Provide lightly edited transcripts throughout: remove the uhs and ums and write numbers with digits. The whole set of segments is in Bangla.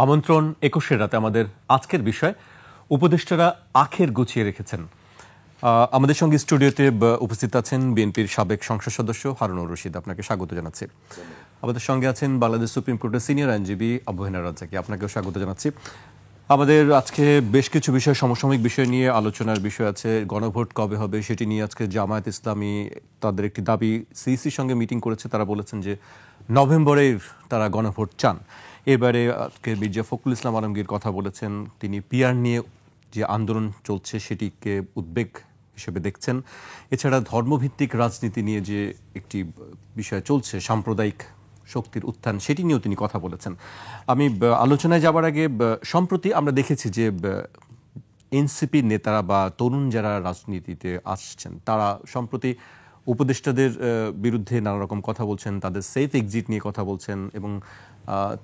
আমন্ত্রণ ২১-এর রাতে আমাদের আজকের বিষয় উপদেষ্টারা আখের গুছিয়ে রেখেছেন। আমাদের সঙ্গে স্টুডিওতে উপস্থিত আছেন বিএনপির সাবেক সংসদ সদস্য হারুনুর রশিদ, আপনাকে স্বাগত জানাচ্ছি। আমাদের সঙ্গে আছেন বাংলাদেশ সুপ্রিম কোর্টের সিনিয়র আইনজীবী আবু হেনা রাজ্জাকি, আপনাকেও স্বাগত জানাচ্ছি। আমাদের আজকে বেশ কিছু বিষয়, সমসাময়িক বিষয় নিয়ে আলোচনার বিষয় আছে। গণভোট কবে হবে সেটি নিয়ে আজকে জামায়াত ইসলামী তাদের একটি দাবি সিইসির সঙ্গে মিটিং করেছে। তারা বলেছেন যে নভেম্বরের তারা গণভোট চান। এবারে আজকে মির্জা ফখরুল ইসলাম আলমগীর কথা বলেছেন, তিনি পিআর নিয়ে যে আন্দোলন চলছে সেটিকে উদ্বেগ হিসেবে দেখছেন। এছাড়া ধর্মভিত্তিক রাজনীতি নিয়ে যে একটি বিষয় চলছে, সাম্প্রদায়িক শক্তির উত্থান, সেটি নিয়েও তিনি কথা বলেছেন। আমি আলোচনায় যাবার আগে সম্প্রতি আমরা দেখেছি যে এনসিপির নেতারা বা তরুণ যারা রাজনীতিতে আসছেন তারা সম্প্রতি উপদেষ্টাদের বিরুদ্ধে নানা রকম কথা বলছেন, তাদের সেফ এক্সিট নিয়ে কথা বলছেন এবং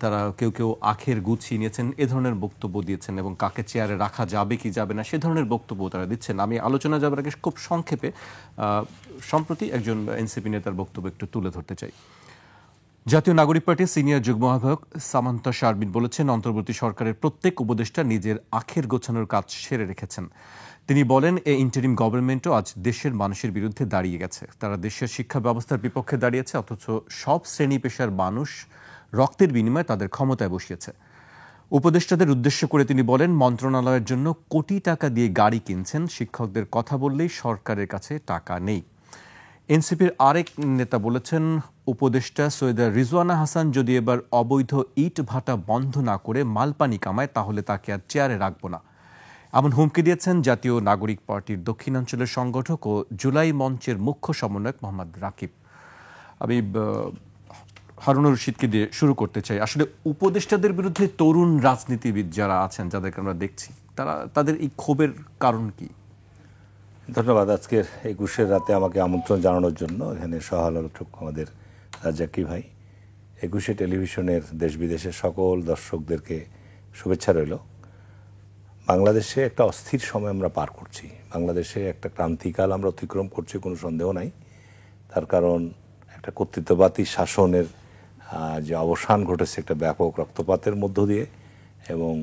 তারা কেউ কেউ আখের গুছিয়ে নিয়েছেন এ ধরনের বক্তব্য দিয়েছেন এবং কাকে চেয়ারে রাখা যাবে কি যাবে না সে ধরনের বক্তব্য তারা দিচ্ছেন। আমি আলোচনা যাবার আগে খুব সংক্ষেপে সম্প্রতি একজন এনসিপি নেতার বক্তব্য একটু তুলে ধরতে চাই। জাতীয় নাগরিক পার্টির সিনিয়র যুগ্ম আহ্বায়ক সামান্তা শারমিন বলেছেন, অন্তর্বর্তী সরকারের প্রত্যেক উপদেষ্টা নিজের আখের গোছানোর কাজ সেরে রেখেছেন। তিনি বলেন, এই ইন্টারিম গভর্নমেন্টও আজ দেশের মানুষের বিরুদ্ধে দাঁড়িয়ে গেছে। তারা দেশের শিক্ষা ব্যবস্থার বিপক্ষে দাঁড়িয়েছে, অথচ সব শ্রেণী পেশার মানুষ রক্তের বিনিময়ে তাদের ক্ষমতায় বসিয়েছে। উপদেষ্টাদের উদ্দেশ্য করে তিনি বলেন, মন্ত্রণালয়ের জন্য কোটি টাকা দিয়ে গাড়ি কিনছেন, শিক্ষকদের কথা বললেই সরকারের কাছে টাকা নেই। এনসিপির আরেক নেতা বলেছেন, উপদেষ্টা সৈয়দা রিজওয়ানা হাসান যদি এবার অবৈধ ইট ভাটা বন্ধ না করে মালপানি কামায় তাহলে তাকে আর চেয়ারে রাখব না, এমন হুমকি দিয়েছেন জাতীয় নাগরিক পার্টির দক্ষিণাঞ্চলের সংগঠক ও জুলাই মঞ্চের মুখ্য সমন্বয়ক মোহাম্মদ রাকিব। আমি হারুনুর রশিদকে দিয়ে শুরু করতে চাই। আসলে উপদেষ্টাদের বিরুদ্ধে তরুণ রাজনীতিবিদ যারা আছেন, যাদেরকে আমরা দেখছি, তাদের এই ক্ষোভের কারণ কি? ধন্যবাদ আজকের ২১-এর রাতে আমাকে আমন্ত্রণ জানানোর জন্য। এখানে সহ-আলোচক আমাদের রাজ্জাকি ভাই, ২১-এ টেলিভিশনের দেশ বিদেশের সকল দর্শকদেরকে শুভেচ্ছা রইল। বাংলাদেশে একটা অস্থির সময় আমরা পার করছি, বাংলাদেশে একটা ক্রান্তিকাল আমরা অতিক্রম করছি, কোনো সন্দেহ নাই। তার কারণ একটা কর্তৃত্ববাদী শাসনের যে অবসান ঘটেছে একটা ব্যাপক রক্তপাতের মধ্য দিয়ে, এবং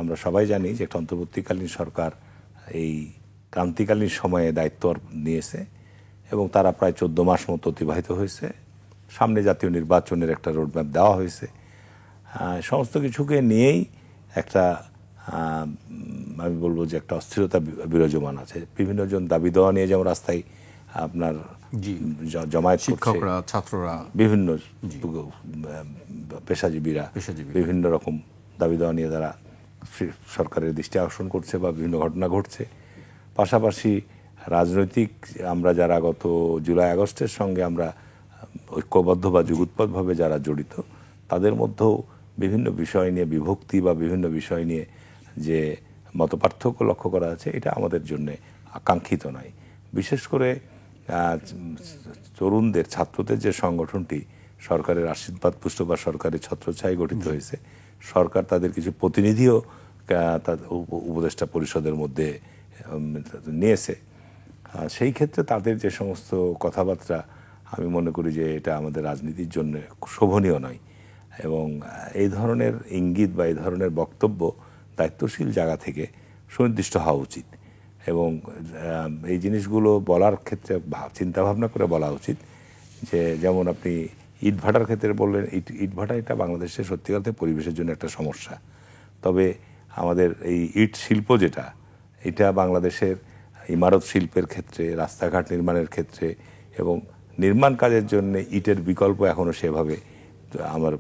আমরা সবাই জানি যে একটা অন্তর্বর্তীকালীন সরকার এই ক্রান্তিকালীন সময়ে দায়িত্ব নিয়েছে এবং তারা প্রায় 14 মাস মতো অতিবাহিত হয়েছে। সামনে জাতীয় নির্বাচনের একটা রোডম্যাপ দেওয়া হয়েছে। সমস্ত কিছুকে নিয়েই একটা আমি বলবো যে একটা অস্থিরতা বিরাজমান আছে। বিভিন্ন জন দাবি দেওয়া নিয়ে যেমন রাস্তায় আপনার জমায়েত, শিক্ষকরা, ছাত্ররা, বিভিন্ন পেশাজীবীরা বিভিন্ন রকম দাবি দেওয়া নিয়ে তারা সরকারের দৃষ্টি আকর্ষণ করছে বা বিভিন্ন ঘটনা ঘটছে। পাশাপাশি রাজনৈতিক আমরা যারা গত জুলাই আগস্টের সঙ্গে আমরা ঐক্যবদ্ধ বা যুগোৎপাতভাবে যারা জড়িত, তাদের মধ্যেও বিভিন্ন বিষয় নিয়ে বিভক্তি বা বিভিন্ন বিষয় নিয়ে যে মতপার্থক্য লক্ষ্য করা আছে, এটা আমাদের জন্য আকাঙ্ক্ষিত নয়। বিশেষ করে তরুণদের, ছাত্রদের যে সংগঠনটি সরকারের আশীর্বাদ পুষ্ট বা সরকারের ছত্রছায়ায় গঠিত হয়েছে, সরকার তাদের কিছু প্রতিনিধিও উপদেষ্টা পরিষদের মধ্যে নিয়েছে। সেই ক্ষেত্রে তাদের যে সমস্ত কথাবার্তা, আমি মনে করি যে এটা আমাদের রাজনীতির জন্য শোভনীয় নয় এবং এই ধরনের ইঙ্গিত বা এই ধরনের বক্তব্য দায়িত্বশীল জায়গা থেকে সুনির্দিষ্ট হওয়া উচিত এবং এই জিনিসগুলো বলার ক্ষেত্রে চিন্তাভাবনা করে বলা উচিত। যে যেমন আপনি ইট ভাটার ক্ষেত্রে বললেন, ইট ভাটা এটা বাংলাদেশের সত্যিকার পরিবেশের জন্য একটা সমস্যা। তবে আমাদের এই ইট শিল্প যেটা, এটা বাংলাদেশের ইমারত শিল্পের ক্ষেত্রে, রাস্তাঘাট নির্মাণের ক্ষেত্রে এবং নির্মাণ কাজের জন্য ইটের বিকল্প এখনো সেভাবে আমার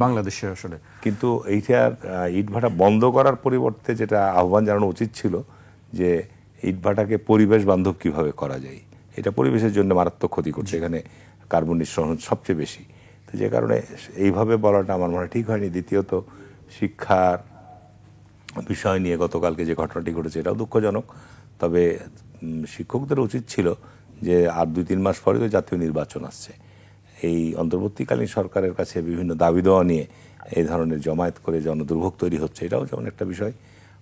বাংলাদেশে আসলে। কিন্তু এইটার ইট ভাটা বন্ধ করার পরিবর্তে যেটা আহ্বান জানানো উচিত ছিল যে ইট ভাটাকে পরিবেশ বান্ধব কিভাবে করা যায়। এটা পরিবেশের জন্য মারাত্মক ক্ষতি করছে, এখানে কার্বন নিঃসরণ সবচেয়ে বেশি। তো যে কারণে এইভাবে বলাটা আমার মনে ঠিক হয়নি। দ্বিতীয়ত, শিক্ষার বিষয় নিয়ে গতকালকে যে ঘটনাটি ঘটেছে এটাও দুঃখজনক। তবে শিক্ষকদের উচিত ছিল যে আর 2-3 মাস পরে তো জাতীয় নির্বাচন আসছে, এই অন্তর্বর্তীকালীন সরকারের কাছে বিভিন্ন দাবি দেওয়া নিয়ে এই ধরনের জমায়েত করে জনদুর্ভোগ তৈরি হচ্ছে, এটাও যেমন একটা বিষয়।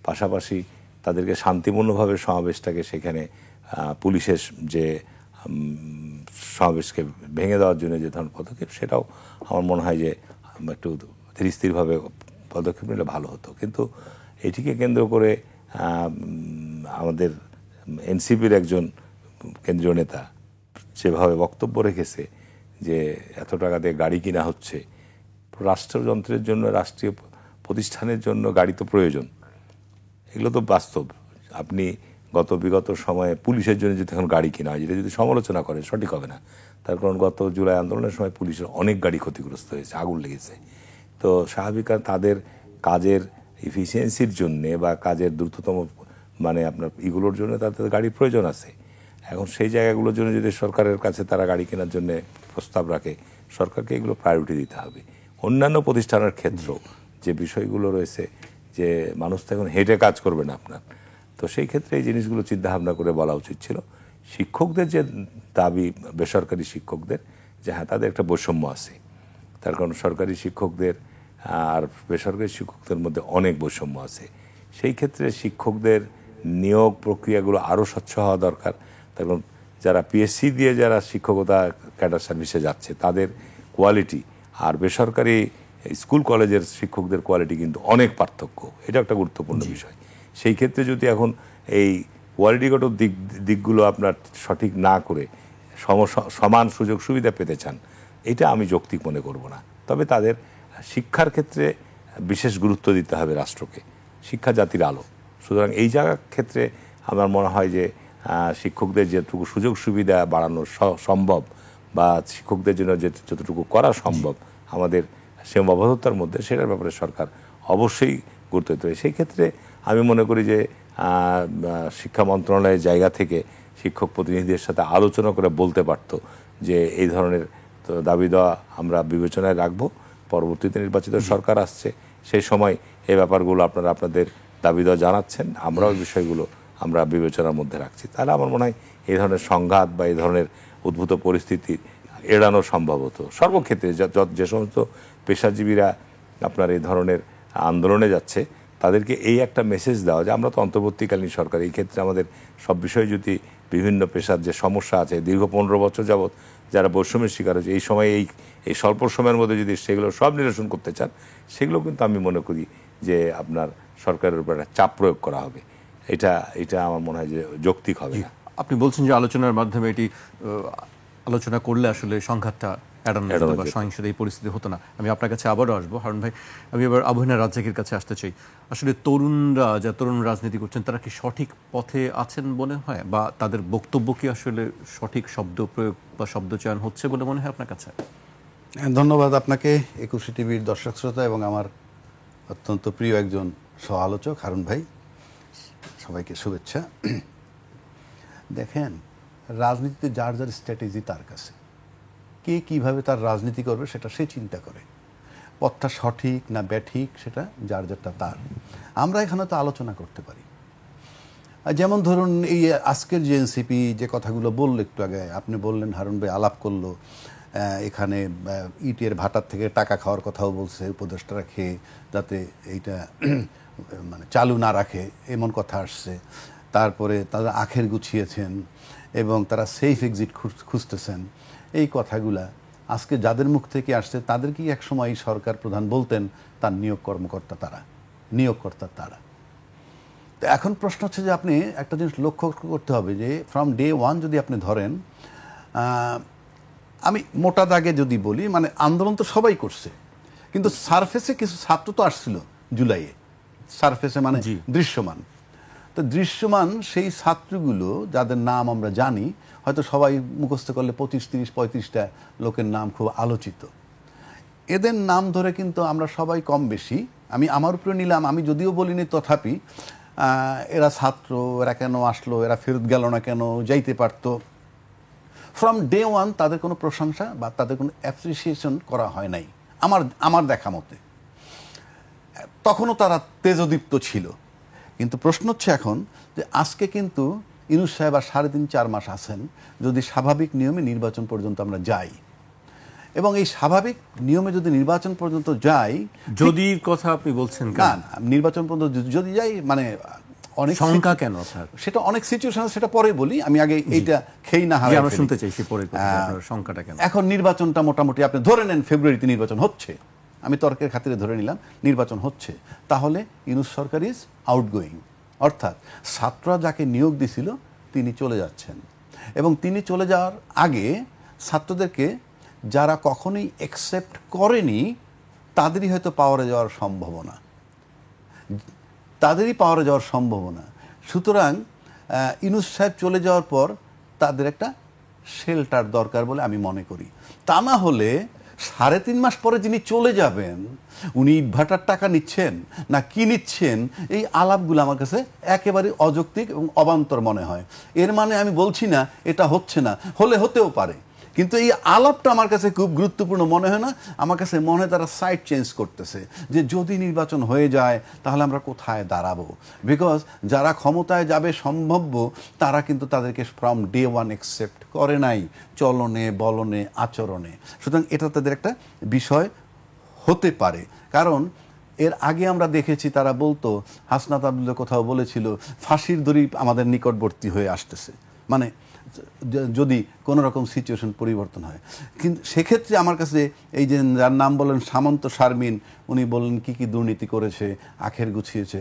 পাশাপাশি তাদেরকে শান্তিপূর্ণভাবে সমাবেশটাকে, সেখানে পুলিশের যে সমাবেশকে ভেঙে দেওয়ার জন্য যে ধরনের পদক্ষেপ, সেটাও আমার মনে হয় যে একটু ধীর স্থিরভাবে পদক্ষেপ নিলে ভালো হতো। কিন্তু এটিকে কেন্দ্র করে আমাদের এনসিপির একজন কেন্দ্রীয় নেতা যেভাবে বক্তব্য রেখেছে যে এত টাকা দিয়ে গাড়ি কিনা হচ্ছে, রাষ্ট্রযন্ত্রের জন্য, রাষ্ট্রীয় প্রতিষ্ঠানের জন্য গাড়ি তো প্রয়োজন, এগুলো তো বাস্তব। আপনি বিগত সময়ে পুলিশের জন্য যদি এখন গাড়ি কিনা হয়, যেটা যদি সমালোচনা করে সঠিক হবে না। তার কারণ গত জুলাই আন্দোলনের সময় পুলিশের অনেক গাড়ি ক্ষতিগ্রস্ত হয়েছে, আগুন লেগেছে। তো স্বাভাবিক তাদের কাজের এফিসিয়েন্সির জন্যে বা কাজের দ্রুততম আপনার এগুলোর জন্য তাদের গাড়ির প্রয়োজন আছে। এখন সেই জায়গাগুলোর জন্য যদি সরকারের কাছে তারা গাড়ি কেনার জন্য প্রস্তাব রাখে, সরকারকে এগুলো প্রায়োরিটি দিতে হবে। অন্যান্য প্রতিষ্ঠানের ক্ষেত্র যে বিষয়গুলো রয়েছে, যে মানুষ তো এখন হেঁটে কাজ করবে না আপনার, তো সেই ক্ষেত্রে এই জিনিসগুলো চিন্তা ভাবনা করে বলা উচিত ছিল। শিক্ষকদের যে দাবি, বেসরকারি শিক্ষকদের, যে হ্যাঁ তাদের একটা বৈষম্য আছে, তার কারণ সরকারি শিক্ষকদের আর বেসরকারি শিক্ষকদের মধ্যে অনেক বৈষম্য আছে। সেই ক্ষেত্রে শিক্ষকদের নিয়োগ প্রক্রিয়াগুলো আরও স্বচ্ছ হওয়া দরকার। তার কারণ যারা পিএসসি দিয়ে যারা শিক্ষকতা ক্যাডার সার্ভিসে যাচ্ছে তাদের কোয়ালিটি আর বেসরকারি স্কুল কলেজের শিক্ষকদের কোয়ালিটি কিন্তু অনেক পার্থক্য। এটা একটা গুরুত্বপূর্ণ বিষয়। সেই ক্ষেত্রে যদি এখন এই কোয়ালিটিগত দিকগুলো আপনার সঠিক না করে সমান সুযোগ সুবিধা পেতে চান, এটা আমি যৌক্তিক মনে করব না। তবে তাদের শিক্ষার ক্ষেত্রে বিশেষ গুরুত্ব দিতে হবে রাষ্ট্রকে। শিক্ষা জাতির আলো। সুতরাং এই জায়গার ক্ষেত্রে আমার মনে হয় যে শিক্ষকদের যেটুকু সুযোগ সুবিধা বাড়ানো সম্ভব বা শিক্ষকদের জন্য যতটুকু করা সম্ভব আমাদের সীমাবদ্ধতার মধ্যে, সেটার ব্যাপারে সরকার অবশ্যই গুরুত্ব দিতে হবে। সেই ক্ষেত্রে আমি মনে করি যে শিক্ষা মন্ত্রণালয়ের জায়গা থেকে শিক্ষক প্রতিনিধিদের সাথে আলোচনা করে বলতে পারত যে এই ধরনের দাবি দেওয়া আমরা বিবেচনায় রাখবো, পরবর্তীতে নির্বাচিত সরকার আসছে, সেই সময় এই ব্যাপারগুলো আপনারা আপনাদের দাবি দেওয়া জানাচ্ছেন, আমরাও বিষয়গুলো আমরা বিবেচনার মধ্যে রাখছি। তাহলে আমার মনে হয় এই ধরনের সংঘাত বা এই ধরনের উদ্ভূত পরিস্থিতি এড়ানো সম্ভব হতো। সর্বক্ষেত্রে যে সমস্ত পেশাজীবীরা আপনার এই ধরনের আন্দোলনে যাচ্ছে তাদেরকে এই একটা মেসেজ দেওয়া যে আমরা তো অন্তর্বর্তীকালীন সরকার, এই ক্ষেত্রে আমাদের সব বিষয়ে যদি বিভিন্ন পেশার যে সমস্যা আছে, দীর্ঘ 15 বছর যাবৎ যারা বৈষম্যের শিকার হয়েছে, এই সময় এই স্বল্প সময়ের মধ্যে যদি সেগুলো সব নিরসন করতে চান, সেগুলো কিন্তু আমি মনে করি যে আপনার সরকারের উপর একটা চাপ প্রয়োগ করা হবে। এটা আমার মনে হয় যে যৌক্তিক হবে না। আপনি বলছেন যে আলোচনার মাধ্যমে এটি আলোচনা করলে আসলে সংঘাতটা এড়ানো যেত বা সহিংসতা এই পরিস্থিতি হতো না। আমি আপনার কাছে আবারও আসবো হারুন ভাই। আমি এবার আবু-হেনা রাজ্জাকের কাছে আসতে চাই। আসলে তরুণরা তরুণ রাজনীতি করছেন, তারা কি সঠিক পথে আছেন মনে হয়, বা তাদের বক্তব্য কি আসলে সঠিক শব্দ প্রয়োগ বা শব্দ চয়ন হচ্ছে বলে মনে হয় আপনার কাছে? ধন্যবাদ আপনাকে, একুশে টিভির দর্শক শ্রোতা এবং আমার অত্যন্ত প্রিয় একজন সহ আলোচক হারুন ভাই, সবাইকে শুভেচ্ছা। দেখেন, রাজনীতিতে যার যার স্ট্র্যাটেজি তার কাছে, কে কিভাবে তার রাজনীতি করবে সেটা সে চিন্তা করে। পথটা সঠিক না ব্যাঠিক সেটা যার যারটা তার। আমরা এখানে তো আলোচনা করতে পারি। যেমন ধরুন এই আজকের যে এনসিপি যে কথাগুলো বললো একটু আগে, আপনি বললেন হারুন ভাই আলাপ করলো, এখানে ইটের ভাটার থেকে টাকা খাওয়ার কথাও বলছে উপদেষ্টারা খেয়ে, যাতে এইটা চালু না রাখে এমন কথা আসছে। তারপরে তারা আখের গুছিয়েছেন এবং তারা সেফ এক্সিট খুঁজতেছেন। এই কথাগুলা আজকে যাদের মুখ থেকে আসছে তাদেরকেই একসময় এই সরকার প্রধান বলতেন তার নিয়োগকর্তা তারা। তো এখন প্রশ্ন হচ্ছে যে আপনি একটা জিনিস লক্ষ্য করতে হবে যে ফ্রম ডে ওয়ান যদি আপনি ধরেন, আমি মোটা দাগে যদি বলি, আন্দোলন তো সবাই করছে, কিন্তু সারফেসে কিছু ছাত্র তো আসছিল জুলাইয়ে, সারফেসে দৃশ্যমান। তো দৃশ্যমান সেই ছাত্রগুলো যাদের নাম আমরা জানি, হয়তো সবাই মুখস্থ করলে 25, 30, 35টা লোকের নাম খুব আলোচিত। এদের নাম ধরে কিন্তু আমরা সবাই কম বেশি, আমি আমার উপরে নিলাম, আমি যদিও বলিনি তথাপি এরা ছাত্র, এরা কেন আসলো, এরা ফেরত গেল না কেন, যাইতে পারতো। ফ্রম ডে ওয়ান তাদের কোনো প্রশংসা বা তাদের কোনো অ্যাপ্রিসিয়েশন করা হয় নাই আমার দেখা মতে। তখনও তারা তেজদীপ্ত ছিল। কিন্তু প্রশ্ন হচ্ছে এখন যে আজকে কিন্তু ইউনূস সাহেব আর 3.5-4 মাস আছেন, যদি স্বাভাবিক নিয়মে নির্বাচন পর্যন্ত আমরা যাই, এবং এই স্বাভাবিক নিয়মে যদি নির্বাচন পর্যন্ত যাই, যদি কথা আপনি বলছেন না নির্বাচন পর্যন্ত যদি যাই, অনেক সংখ্যা কেন আপনার, সেটা অনেক সিচুয়েশন, সেটা পরে বলি। আমি আগে এইটা খেই না হারাই আমরা শুনতে চাই সে পরে সংখ্যাটা কেন। এখন নির্বাচনটা মোটামুটি আপনি ধরে নেন ফেব্রুয়ারিতে নির্বাচন হচ্ছে, আমি তর্কের খাতিরে ধরে নিলাম নির্বাচন হচ্ছে, তাহলে ইউনূস সরকার ইজ আউটগোয়িং, অর্থাৎ ছাত্ররা যাকে নিয়োগ দিছিল তিনি চলে যাচ্ছেন। এবং তিনি চলে যাওয়ার আগে ছাত্রদেরকে যারা কখনোই অ্যাকসেপ্ট করেনি তাদেরই হয়তো পাওয়ারে যাওয়ার সম্ভাবনা, সুতরাং ইউনূস সাহেব চলে যাওয়ার পর তাদের একটা শেল্টার দরকার বলে আমি মনে করি। তা না হলে 3.5 মাস পরে যিনি চলে যাবেন উনি ইটভাটার টাকা নিচ্ছেন না কি নিচ্ছেন, এই আলাপগুলো আমার কাছে একেবারে অযৌক্তিক এবং অবান্তর মনে হয়। এর মানে আমি বলছি না এটা হচ্ছে না, হতেও পারে, কিন্তু এই আলাপটা আমার কাছে খুব গুরুত্বপূর্ণ মনে হয় না। আমার কাছে মনে হয় তারা সাইড চেঞ্জ করতেছে, যে যদি নির্বাচন হয়ে যায় তাহলে আমরা কোথায় দাঁড়াবো। বিকজ যারা ক্ষমতায় যাবে সম্ভাব্য তারা কিন্তু তাদেরকে ফ্রম ডে ওয়ান অ্যাকসেপ্ট করে নাই চলনে বলনে আচরণে। সুতরাং এটা তাদের একটা বিষয় হতে পারে। কারণ এর আগে আমরা দেখেছি তারা বলতো, হাসনাত আব্দুল্লাহ কোথাও বলেছিল ফাঁসির দড়ি আমাদের নিকটবর্তী হয়ে আসতেছে, মানে যদি কোনো রকম সিচুয়েশন পরিবর্তন হয়। কিন্তু সেক্ষেত্রে আমার কাছে এই যে যার নাম বলেন সামন্ত শারমিন, উনি বললেন কি কি দুর্নীতি করেছে, আখের গুছিয়েছে,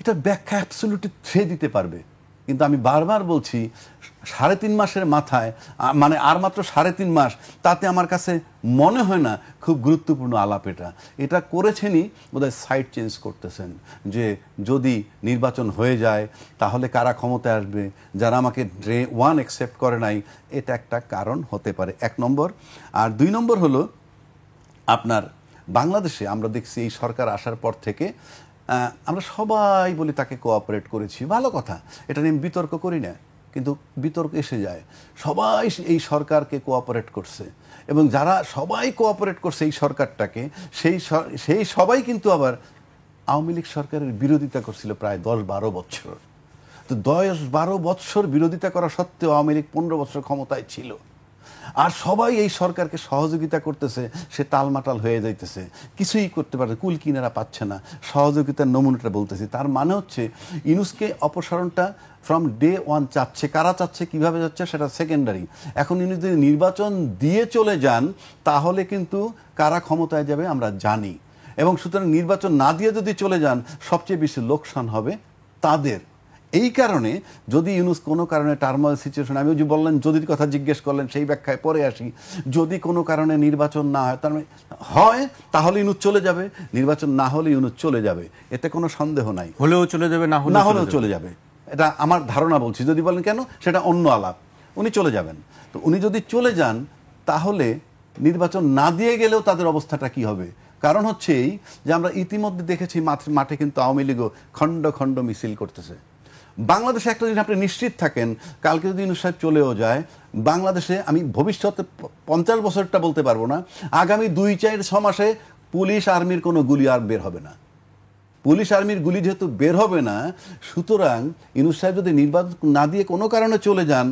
এটা ব্যাখ্যা অ্যাবসলিউটলি সে দিতে পারবে। কিন্তু আমি বারবার বলছি 3.5 মাসের মাথায়, মানে আর মাত্র 3.5 মাস, তাতে আমার কাছে মনে হয় না খুব গুরুত্বপূর্ণ আলাপ। এটা করেছেনই বোধহয় সাইড চেঞ্জ করতেছেন, যে যদি নির্বাচন হয়ে যায় তাহলে কারা ক্ষমতায় আসবে, যারা আমাকে ডে ওয়ান অ্যাকসেপ্ট করে নাই, এটা একটা কারণ হতে পারে 1 নম্বর। আর 2 নম্বর হলো আপনার বাংলাদেশে আমরা দেখছি এই সরকার আসার পর থেকে আমরা সবাই বলি তাকে কোঅপারেট করেছি, ভালো কথা, এটা নিয়ে বিতর্ক করি না, কিন্তু বিতর্ক এসে যায়। সবাই এই সরকারকে কোঅপারেট করছে, এবং যারা সবাই কোঅপারেট করছে এই সরকারটাকে, সেই সবাই কিন্তু আবার আওয়ামী লীগ সরকারের বিরোধিতা করছিল প্রায় 10-12 বছর। তো 10-12 বছর বিরোধিতা করা সত্ত্বেও আওয়ামী লীগ 15 বছর ক্ষমতায় ছিল, আর সবাই এই সরকারকে সহযোগিতা করতেছে, সে টালমাটাল হয়ে যাইতেছে, কিছুই করতে পারে, কুল কিনারা পাচ্ছে না। সহযোগিতার নমুনাটা বলতেছি, তার মানে হচ্ছে ইউনূসকে অপসারণটা ফ্রম ডে ওয়ান চাচ্ছে। কারা চাচ্ছে, কিভাবে যাচ্ছে, সেটা সেকেন্ডারি। এখন ইউনূস যদি নির্বাচন দিয়ে চলে যান তাহলে কিন্তু কারা ক্ষমতায় যাবে আমরা জানি, এবং সুতরাং নির্বাচন না দিয়ে যদি চলে যান সবচেয়ে বেশি লোকসান হবে তাদের। এই কারণে যদি ইউনূস কোনো কারণে টার্মোয়াল সিচুয়েশন, আমি যে বললেন যদির কথা জিজ্ঞেস করলেন, সেই ব্যাখ্যায় পরে আসি, যদি কোনো কারণে নির্বাচন না হয়, তার মানে হয় তাহলে ইউনূস চলে যাবে, নির্বাচন না হলে ইউনূস চলে যাবে, এতে কোনো সন্দেহ নাই। হলেও চলে যাবে, না হলেও চলে যাবে, এটা আমার ধারণা বলছি। যদি বলেন কেন, সেটা অন্য আলাপ, উনি চলে যাবেন। তো উনি যদি চলে যান তাহলে নির্বাচন না দিয়ে গেলেও তাদের অবস্থাটা কি হবে? কারণ হচ্ছে এই যে আমরা ইতিমধ্যে দেখেছি মাঠে কিন্তু আওয়ামী লীগও খণ্ড খণ্ড মিছিল করতেছে। বাংলাদেশে একটা জিনিস আপনি নিশ্চিত থাকেন, কালকে যদি ইউনূস সাহেব চলেও যায়, বাংলাদেশে আমি ভবিষ্যতে 50 বছরটা বলতে পারবো না, আগামী 2-4-6 মাসে পুলিশ আর্মির কোনো গুলি আর বের হবে না। পুলিশ আর্মির গুলি যেহেতু বের হবে না, সুতরাং ইউনূস সাহেব যদি নির্বাচন না দিয়ে কোনো কারণে চলে যান,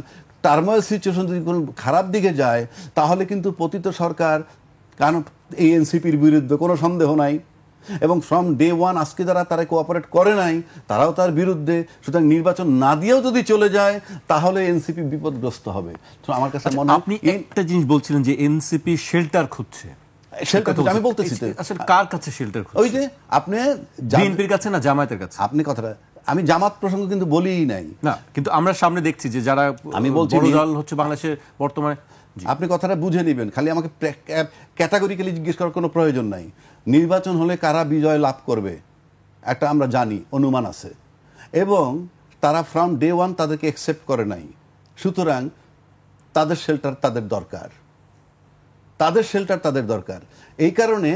টার্মোয়াল সিচুয়েশন যদি কোনো খারাপ দিকে যায়, তাহলে কিন্তু পতিত সরকার, কারণ এই এনসিপির বিরুদ্ধে কোনো সন্দেহ নাই, এবং ফ্রম ডে ওয়ান আজকে যারা তারা কোঅপারেট করে নাই তারাও তার বিরুদ্ধে। সুতরাং নির্বাচন না দিয়েও যদি চলে যায় তাহলে এনসিপি বিপদগ্রস্ত হবে। তো আমার কাছে মনে হয় আপনি একটা জিনিস বলছিলেন যে এনসিপি শেল্টার খুঁজছে, আমি বলতেছি আসলে কার কাছে শেল্টার খুঁজছে? ওই যে আপনি বিএনপির কাছে না জামায়াতের কাছে? আপনি কথাটা, আমি জামাত প্রসঙ্গ কিন্তু বলিই নাই না, কিন্তু আমরা সামনে দেখছি যে যারা আমি বলছি বড় দল হচ্ছে বাংলাদেশের বর্তমানে। আপনি কথাটা বুঝে নেবেন, খালি আমাকে ক্যাটাগরিক্যালি জিজ্ঞেস করার কোনো প্রয়োজন নাই। নির্বাচন হলে কারা বিজয় লাভ করবে একটা আমরা জানি, অনুমান আছে, এবং তারা ফ্রম ডে ওয়ান তাদেরকে অ্যাকসেপ্ট করে নাই। সুতরাং তাদের শেল্টার তাদের দরকার। এই কারণে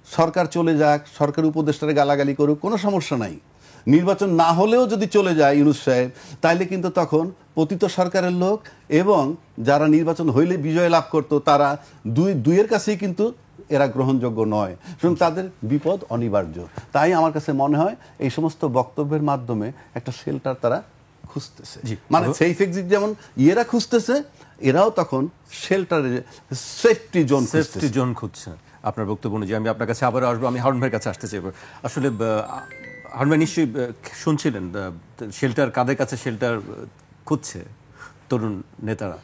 সরকার চলে যাক, সরকার উপদেষ্টারা গালাগালি করুক, কোনো সমস্যা নাই। নির্বাচন না হলেও যদি চলে যায় ইউনূস সাহেব, তাইলে কিন্তু তখন পতিত সরকারের লোক এবং যারা নির্বাচন হইলে বিজয় লাভ করতো তারা দুইয়ের কাছেই কিন্তু এরা গ্রহণযোগ্য নয়, সুতরাং তাদের বিপদ অনিবার্য। তাই আমার কাছে মনে হয় এই সমস্ত বক্তব্যের মাধ্যমে একটা শেল্টার তারা খুঁজতেছে, মানে সেফ এক্সিট যেমন ইয়েরা খুঁজতেছে, এরাও তখন শেল্টারের সেফটি জোন খুঁজছে। আপনার বক্তব্য অনুযায়ী আমি আপনার কাছে আবার আসবো, আমি হারুন ভাইয়ের কাছে আসতে চাইব। আসলে হারুন ভাই নিশ্চয়ই শুনছিলেন শেল্টার কাদের কাছে শেল্টার খুঁজছে তরুণ নেতারা।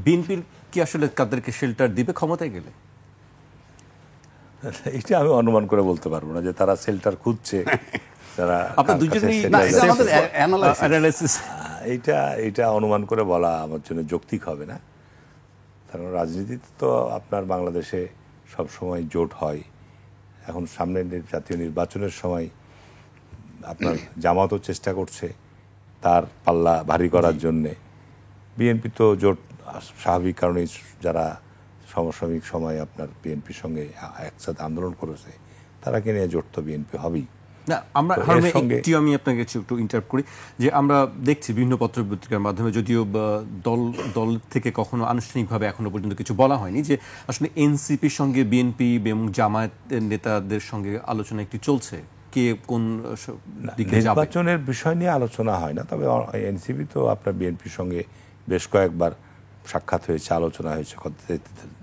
বিএনপির কি আসলে কাদেরকে শেল্টার দিবে ক্ষমতায় গেলে? এটা আমি অনুমান করে বলতে পারবো না যে তারা শেল্টার খুঁজছে, তারা আপনার দুজনেই না, এটা আমাদের analysis। এটা অনুমান করে বলা আমার জন্য যৌক্তিক হবে না। কারণ রাজনীতিতে তো আপনার বাংলাদেশে সব সময় জোট হয়। এখন সামনে জাতীয় নির্বাচনের সময় আপনার জামাতও চেষ্টা করছে তার পাল্লা ভারী করার জন্যে। বিএনপি তো জোট স্বাভাবিক কারণেই, যারা সমসাময়িক সময় আপনার বিএনপির সঙ্গে একসাথে আন্দোলন করেছে তারাকে নিয়ে জোট তো বিএনপি হবেই। না, আমরা তো এর হারুন, সঙ্গে- একটু আমি আপনাকে একটু ইন্টারাপ্ট করি যে আমরা দেখছি বিভিন্ন পত্রপত্রিকার মাধ্যমে, যদিও দল থেকে কখনো আনুষ্ঠানিকভাবে এখনো পর্যন্ত কিছু বলা হয়নি, যে আসলে এনসিপির সঙ্গে বিএনপি এবং জামায়াতের নেতাদের সঙ্গে আলোচনা একটি চলছে, কে কোন দিকে যাবে। নির্বাচনের বিষয় নিয়ে আলোচনা হয় না, তবে এনসিপি তো আপনার বিএনপির সঙ্গে বেশ কয়েকবার সাক্ষাৎ হয়েছে, আলোচনা হয়েছে,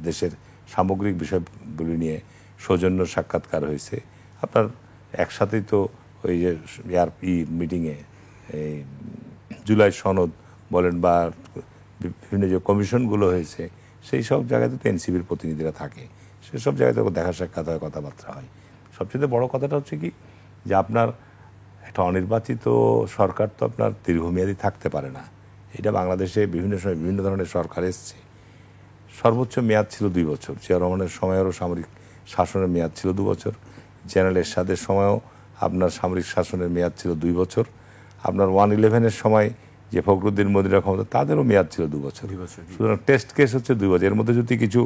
দেশের সামগ্রিক বিষয়গুলি নিয়ে সৌজন্য সাক্ষাৎকার হয়েছে। আপনার একসাথেই তো ওই যে মিটিংয়ে এই জুলাই সনদ বলেন বা বিভিন্ন যে কমিশনগুলো হয়েছে, সেই সব জায়গাতে তো এনসিপির প্রতিনিধিরা থাকে, সেসব জায়গাতে দেখা সাক্ষাৎ হয়, কথাবার্তা হয়। সবচেয়ে বড় কথাটা হচ্ছে কি, যে আপনার একটা অনির্বাচিত সরকার তো আপনার দীর্ঘমেয়াদী থাকতে পারে না। এটা বাংলাদেশে বিভিন্ন সময় বিভিন্ন ধরনের সরকার এসছে। সর্বোচ্চ মেয়াদ ছিল 2 বছর, জিয়া রহমানের সময়ও সামরিক শাসনের মেয়াদ ছিল 2 বছর, জেনারেল এরশাদের সময়ও আপনার সামরিক শাসনের মেয়াদ ছিল 2 বছর, আপনার 1/11-এর সময় যে ফখরুদ্দিন মদিরা ক্ষমতা, তাদেরও মেয়াদ ছিল 2 বছর। সুতরাং টেস্ট কেস হচ্ছে 2 বছর। এর মধ্যে যদি কিছু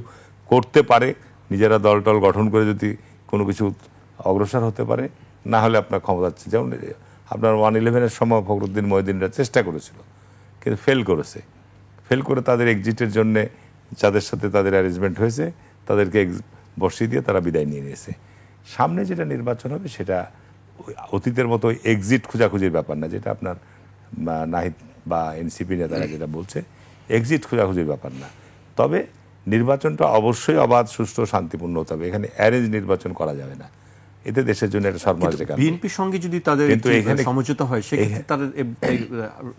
করতে পারে, নিজেরা দল টল গঠন করে যদি কোনো কিছু অগ্রসর হতে পারে, না হলে আপনার ক্ষমতা, যেমন আপনার 1/11-এর সময় ফখরুদ্দিন মহিউদ্দিনরা চেষ্টা করেছিল, কিন্তু ফেল করেছে। ফেল করে তাদের এক্সিটের জন্য যাদের সাথে তাদের অ্যারেঞ্জমেন্ট হয়েছে তাদেরকে বসিয়ে দিয়ে তারা বিদায় নিয়ে নিয়েছে। সামনে যেটা নির্বাচন হবে সেটা অতীতের মতো এক্সিট খোঁজাখুঁজির ব্যাপার না, যেটা আপনার নাহিদ বা এনসিপি নেতারা যেটা বলছে, এক্সিট খোঁজাখুঁজির ব্যাপার না। তবে নির্বাচনটা অবশ্যই অবাধ, সুষ্ঠু, শান্তিপূর্ণ হতে হবে। এখানে অ্যারেঞ্জ নির্বাচন করা যাবে না, এতে দেশের জন্য একটা সর্বনাশ ডেকে আনবে। বিএনপির সঙ্গে যদি তাদের কিন্তু এখানে- সমঝোতা হয়, সেক্ষেত্রে তাদের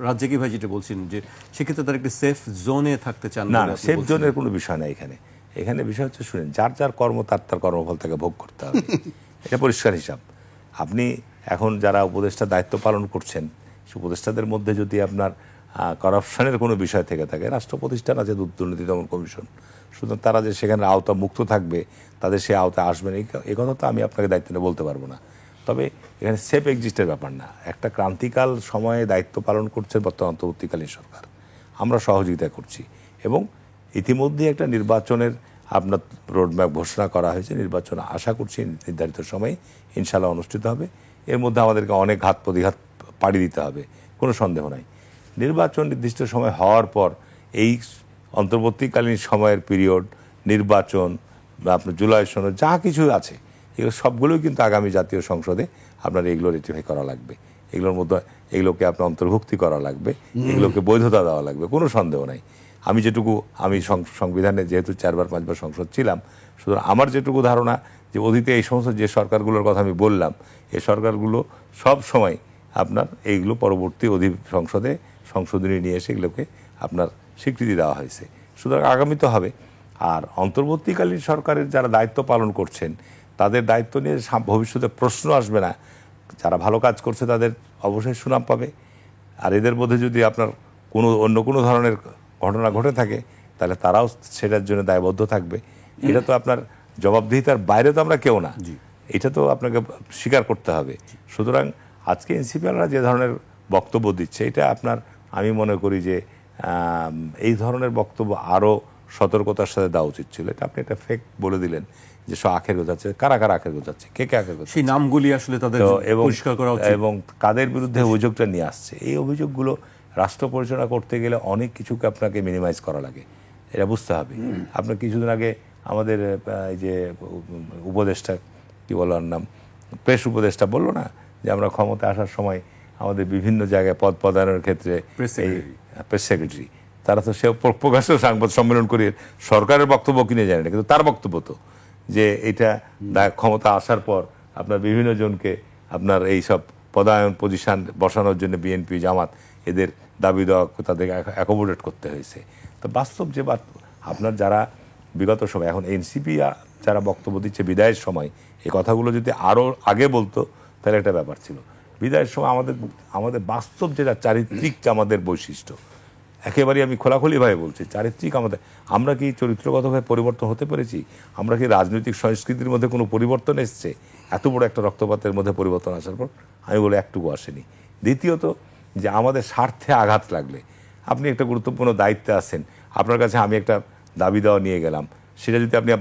রাজ্জাকি ভাই যেটা বলছেন, যে সেক্ষেত্রে তারা একটি সেফ জোনে থাকতে চান। না, বলে আপনি সেফ বলছেন। জোনের কোনো বিষয় না এখানে। এখানে বিষয় হচ্ছে, শুনেন, যার যার কর্ম তার তার কর্মফল তাকে ভোগ করতে হবে। এটা পরিষ্কার হিসাব। আপনি এখন যারা উপদেষ্টা দায়িত্ব পালন করছেন, সে উপদেষ্টাদের মধ্যে যদি আপনার করাপশনের কোনো বিষয় থেকে থাকে, রাষ্ট্র প্রতিষ্ঠান আছে, দুর্নীতি দমন কমিশন, সুতরাং তারা যে সেখানে আওতা মুক্ত থাকবে, তাদের সে আওতায় আসবেন, এই কথা তো আমি আপনাকে দায়িত্ব নিয়ে বলতে পারবো না। তবে এখানে সেফ এক্সিস্টের ব্যাপার না। একটা ক্রান্তিকাল সময়ে দায়িত্ব পালন করছে বর্তমান অন্তর্বর্তীকালীন সরকার, আমরা সহযোগিতা করছি, এবং ইতিমধ্যে একটা নির্বাচনের আপনার রোডম্যাপ ঘোষণা করা হয়েছে। নির্বাচন আশা করছি নির্ধারিত সময়ে ইনশাল্লাহ অনুষ্ঠিত হবে। এর মধ্যে আমাদেরকে অনেক ঘাত প্রতিঘাত পাড়ি দিতে হবে, কোনো সন্দেহ নাই। নির্বাচন নির্দিষ্ট সময় হওয়ার পর এই অন্তর্বর্তীকালীন সময়ের পিরিয়ড, নির্বাচন বা আপনার জুলাই সনদ যা কিছু আছে, এগুলো সবগুলোই কিন্তু আগামী জাতীয় সংসদে আপনার এগুলো রেটিফাই করা লাগবে। এগুলোর মধ্যে এগুলোকে আপনার অন্তর্ভুক্তি করা লাগবে, এগুলোকে বৈধতা দেওয়া লাগবে, কোনো সন্দেহ নাই। আমি সংবিধানে যেহেতু 4 বার 5 বার সংসদ ছিলাম, সুতরাং আমার যেটুকু ধারণা, যে অতীতে এই সমস্ত যে সরকারগুলোর কথা আমি বললাম, এই সরকারগুলো সব সময় আপনার এইগুলো পরবর্তী সংসদে সংশোধনী নিয়ে এসে এগুলোকে আপনার স্বীকৃতি দেওয়া হয়েছে। সুতরাং আগামী তো হবে। আর অন্তর্বর্তীকালীন সরকারের যারা দায়িত্ব পালন করছেন, তাদের দায়িত্ব নিয়ে ভবিষ্যতে প্রশ্ন আসবে না। যারা ভালো কাজ করছে তাদের অবশ্যই সুনাম পাবে, আর এদের মধ্যে যদি আপনার অন্য কোনো ধরনের ঘটনা ঘটে থাকে, তাহলে তারাও সেটার জন্য দায়বদ্ধ থাকবে। এটা তো আপনার জবাবদিহিতার বাইরে তো আমরা কেউ না, এটা তো আপনাকে স্বীকার করতে হবে। সুতরাং আজকে এনসিপিআররা যে ধরনের বক্তব্য দিচ্ছে, এটা আপনার, আমি মনে করি যে এই ধরনের বক্তব্য আরও সতর্কতার সাথে দেওয়া উচিত ছিল। এটা আপনি একটা ফেক বলে দিলেন যে সব আখের গোছাচ্ছে, কারা কারা আখের গোছাচ্ছে, কে কে আখের গোছাচ্ছে, সেই নামগুলি আসলে তাদের পরিষ্কার করা উচিত, এবং কাদের বিরুদ্ধে অভিযোগটা নিয়ে আসছে। এই অভিযোগগুলো রাষ্ট্র পরিচালনা করতে গেলে অনেক কিছুকে আপনাকে মিনিমাইজ করা লাগে, এটা বুঝতে হবে। আপনার কিছুদিন আগে আমাদের এই যে উপদেষ্টা, কি বলার নাম, প্রেস উপদেষ্টা বললো না, যে আমরা ক্ষমতা আসার সময় আমাদের বিভিন্ন জায়গায় পদ পদায়নের ক্ষেত্রে এই প্রেস সেক্রেটারি, তারা তো সে প্রকাশ্য সংবাদ সম্মেলন করে সরকারের বক্তব্য কিনে জানে না, কিন্তু তার বক্তব্য তো যে এটা ক্ষমতা আসার পর আপনার বিভিন্ন জনকে আপনার এই সব পদায়ন পজিশন বসানোর জন্য বিএনপি, জামাত এদের দাবি দেওয়া, তাদেরকে অ্যাকোমোডেট করতে হয়েছে। তো বাস্তব যে আপনার যারা বিগত সময়, এখন এনসিপি যারা বক্তব্য দিচ্ছে বিদায়ের সময় এই কথাগুলো যদি আরও আগে বলতো তাহলে একটা ব্যাপার ছিল। বিদায়ের সময় আমাদের বাস্তব যেটা চারিত্রিক যে আমাদের বৈশিষ্ট্য, একেবারেই আমি খোলাখুলিভাবে বলছি, চারিত্রিক আমরা কি চরিত্রগতভাবে পরিবর্তন হতে পেরেছি? আমরা কি রাজনৈতিক সংস্কৃতির মধ্যে কোনো পরিবর্তন এসছে? এত বড় একটা রক্তপাতের মধ্যে পরিবর্তন আসার পর আমি বলি একটুকু আসেনি। দ্বিতীয়ত, যে আমাদের স্বার্থে আঘাত লাগলে, আপনি একটা গুরুত্বপূর্ণ দায়িত্বে আছেন, আপনার কাছে আমি একটা দাবি দেওয়া নিয়ে গেলাম, সেটা যদি আপনি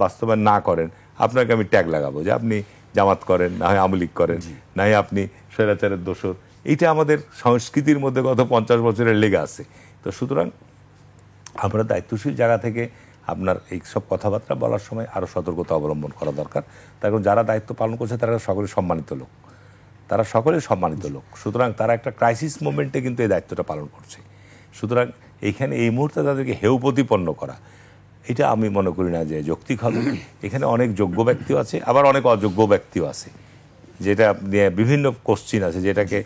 বাস্তবায়ন না করেন, আপনাকে আমি ট্যাগ লাগাবো যে আপনি জামাত করেন, না হয় আওয়ামী লীগ করেন, না হয় আপনি স্বৈরাচারের দোসর। এইটা আমাদের সংস্কৃতির মধ্যে গত 50 বছরের লেগে আছে। তো সুতরাং আমরা দায়িত্বশীল জায়গা থেকে আপনার এই সব কথাবার্তা বলার সময় আরও সতর্কতা অবলম্বন করা দরকার। তার কারণ যারা দায়িত্ব পালন করছে তারা সকলে সম্মানিত লোক, সুতরাং তারা একটা ক্রাইসিস মোমেন্টে কিন্তু এই দায়িত্বটা পালন করছে। সুতরাং এইখানে এই মুহূর্তে তাদেরকে হেয় প্রতিপন্ন করা, এটা আমি মনে করি না যে যৌক্তিক হবে। এখানে অনেক যোগ্য ব্যক্তিও আছে, আবার অনেক অযোগ্য ব্যক্তিও আছে, যেটা নিয়ে বিভিন্ন কোশ্চিন আছে, যেটাকে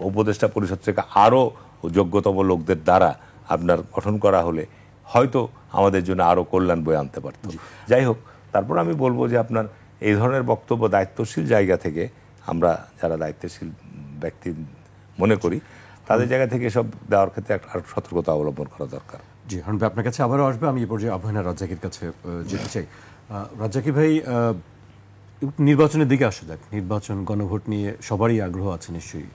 উপদেষ্টা পরিষদ থেকে আরও যোগ্যতম লোকদের দ্বারা আপনার গঠন করা হলে হয়তো আমাদের জন্য আরও কল্যাণ বয়ে আনতে পারত। যাই হোক, তারপর আমি বলবো যে আপনার এই ধরনের বক্তব্য দায়িত্বশীল জায়গা থেকে, আমরা যারা দায়িত্বশীল ব্যক্তি মনে করি তাদের জায়গা থেকে সব দেওয়ার ক্ষেত্রে আর সতর্কতা অবলম্বন করা দরকার। জি, হারুন ভাই আপনার কাছে আবারও আসবে। আমি এই পর্যায়ে আহ্বানা রাজ্জাকির কাছে যেতে চাই। রাজ্জাকি ভাই, নির্বাচনের দিকে আসা যাক। নির্বাচন, গণভোট নিয়ে সবারই আগ্রহ আছে নিশ্চয়ই।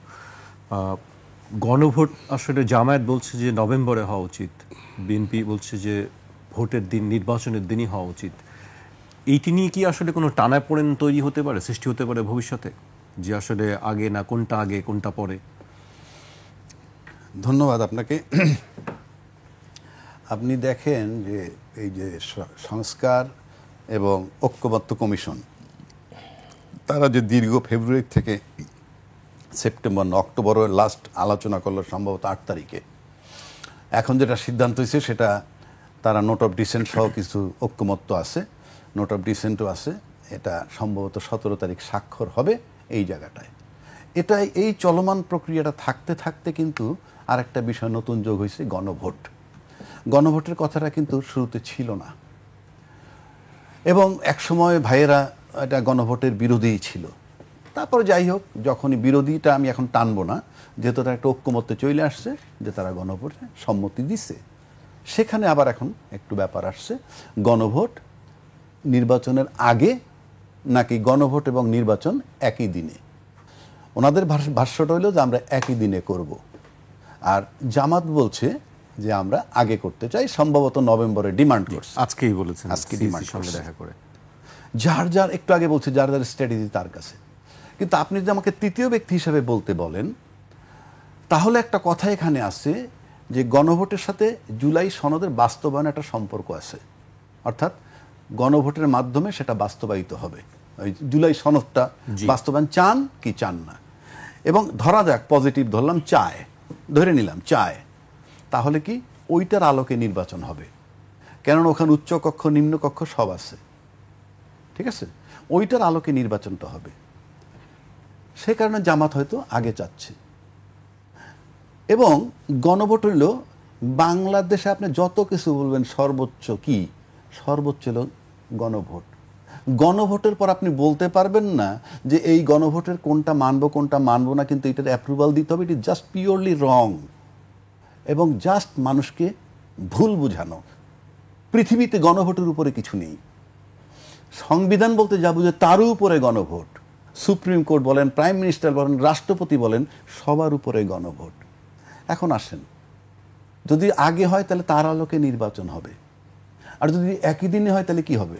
গণভোট আসলে জামায়াত বলছে যে নভেম্বরে হওয়া উচিত, বিএনপি বলছে যে ভোটের দিন, নির্বাচনের দিনই হওয়া উচিত। এইটি নিয়ে কি আসলে কোনো টানাপোড়েন তৈরি হতে পারে, সৃষ্টি হতে পারে ভবিষ্যতে, যে আসলে আগে না কোনটা আগে কোনটা পরে? ধন্যবাদ আপনাকে। আপনি দেখেন যে এই যে সংস্কার এবং ঐক্যবদ্ধ কমিশন, তারা যে দীর্ঘ ফেব্রুয়ারি থেকে সেপ্টেম্বর না অক্টোবরের লাস্ট আলোচনা করলো সম্ভবত 8 তারিখে, এখন যেটা সিদ্ধান্ত হয়েছে সেটা তারা নোট অফ ডিসেন্ট সহ কিছু ঐক্যমত্য আছে, নোট অফ ডিসেন্টও আছে, এটা সম্ভবত 17 তারিখ স্বাক্ষর হবে এই জায়গাটায়। এটাই এই চলমান প্রক্রিয়াটা থাকতে থাকতে কিন্তু আরেকটা বিষয় নতুন যোগ হয়েছে, গণভোট। গণভোটের কথাটা কিন্তু শুরুতে ছিল না, এবং একসময় ভাইয়েরা এটা গণভোটের বিরোধীই ছিল। তারপর যাই হোক, যখনই বিরোধীটা আমি এখন টানবো না, যেহেতু তারা একটা ঐক্যমত্যে চলে আসছে যে তারা গণভোটে সম্মতি দিছে, সেখানে আবার এখন একটু ব্যাপার আসছে, গণভোট নির্বাচনের আগে নাকি গণভোট এবং নির্বাচন একই দিনে। ওনাদের ভাষ্যটা হইল যে আমরা একই দিনে করব, আর জামাত বলছে যে আমরা আগে করতে চাই, সম্ভবত নভেম্বরে ডিমান্ড করছে। আজকেই বলেছেন, আজকে ডিমান্ড সঙ্গে দেখা করে। যার যার একটু আগে বলছে যার যার স্ট্র্যাটেজি তার কাছে। কিন্তু আপনি যদি আমাকে তৃতীয় ব্যক্তি হিসেবে বলতে বলেন, তাহলে একটা কথা এখানে আছে যে গণভোটের সাথে জুলাই সনদের বাস্তবায়ন একটা সম্পর্ক আছে, অর্থাৎ গণভোটের মাধ্যমে সেটা বাস্তবায়িত হবে। ওই জুলাই সনদটা বাস্তবায়ন চান কি চান না, এবং ধরা যাক পজিটিভ ধরলাম চায়, ধরে নিলাম চায়, তাহলে কি ওইটার আলোকে নির্বাচন হবে, কেননা ওখানে উচ্চ কক্ষ নিম্ন কক্ষ সব আছে, ঠিক আছে, ওইটার আলোকে নির্বাচনটা হবে। সে কারণে জামাত হয়তো আগে চাচ্ছে। এবং গণভোট হইল বাংলাদেশে আপনি যত কিছু বলবেন সর্বোচ্চ কি, সর্বোচ্চ হল গণভোট। গণভোটের পর আপনি বলতে পারবেন না যে এই গণভোটের কোনটা মানবো কোনটা মানবো না, কিন্তু এটার অ্যাপ্রুভাল দিতে হবে। ইট ইজ জাস্ট পিওরলি রং, এবং জাস্ট মানুষকে ভুল বুঝানো। পৃথিবীতে গণভোটের উপরে কিছু নেই। সংবিধান বলতে যা বুঝে তার উপরে গণভোট। সুপ্রিম কোর্ট বলেন, প্রাইম মিনিস্টার বলেন, রাষ্ট্রপতি বলেন, সবার উপরে গণভোট। এখন আসেন, যদি আগে হয় তাহলে তার আলোকে নির্বাচন হবে, আর যদি একই দিনে হয় তাহলে কি হবে?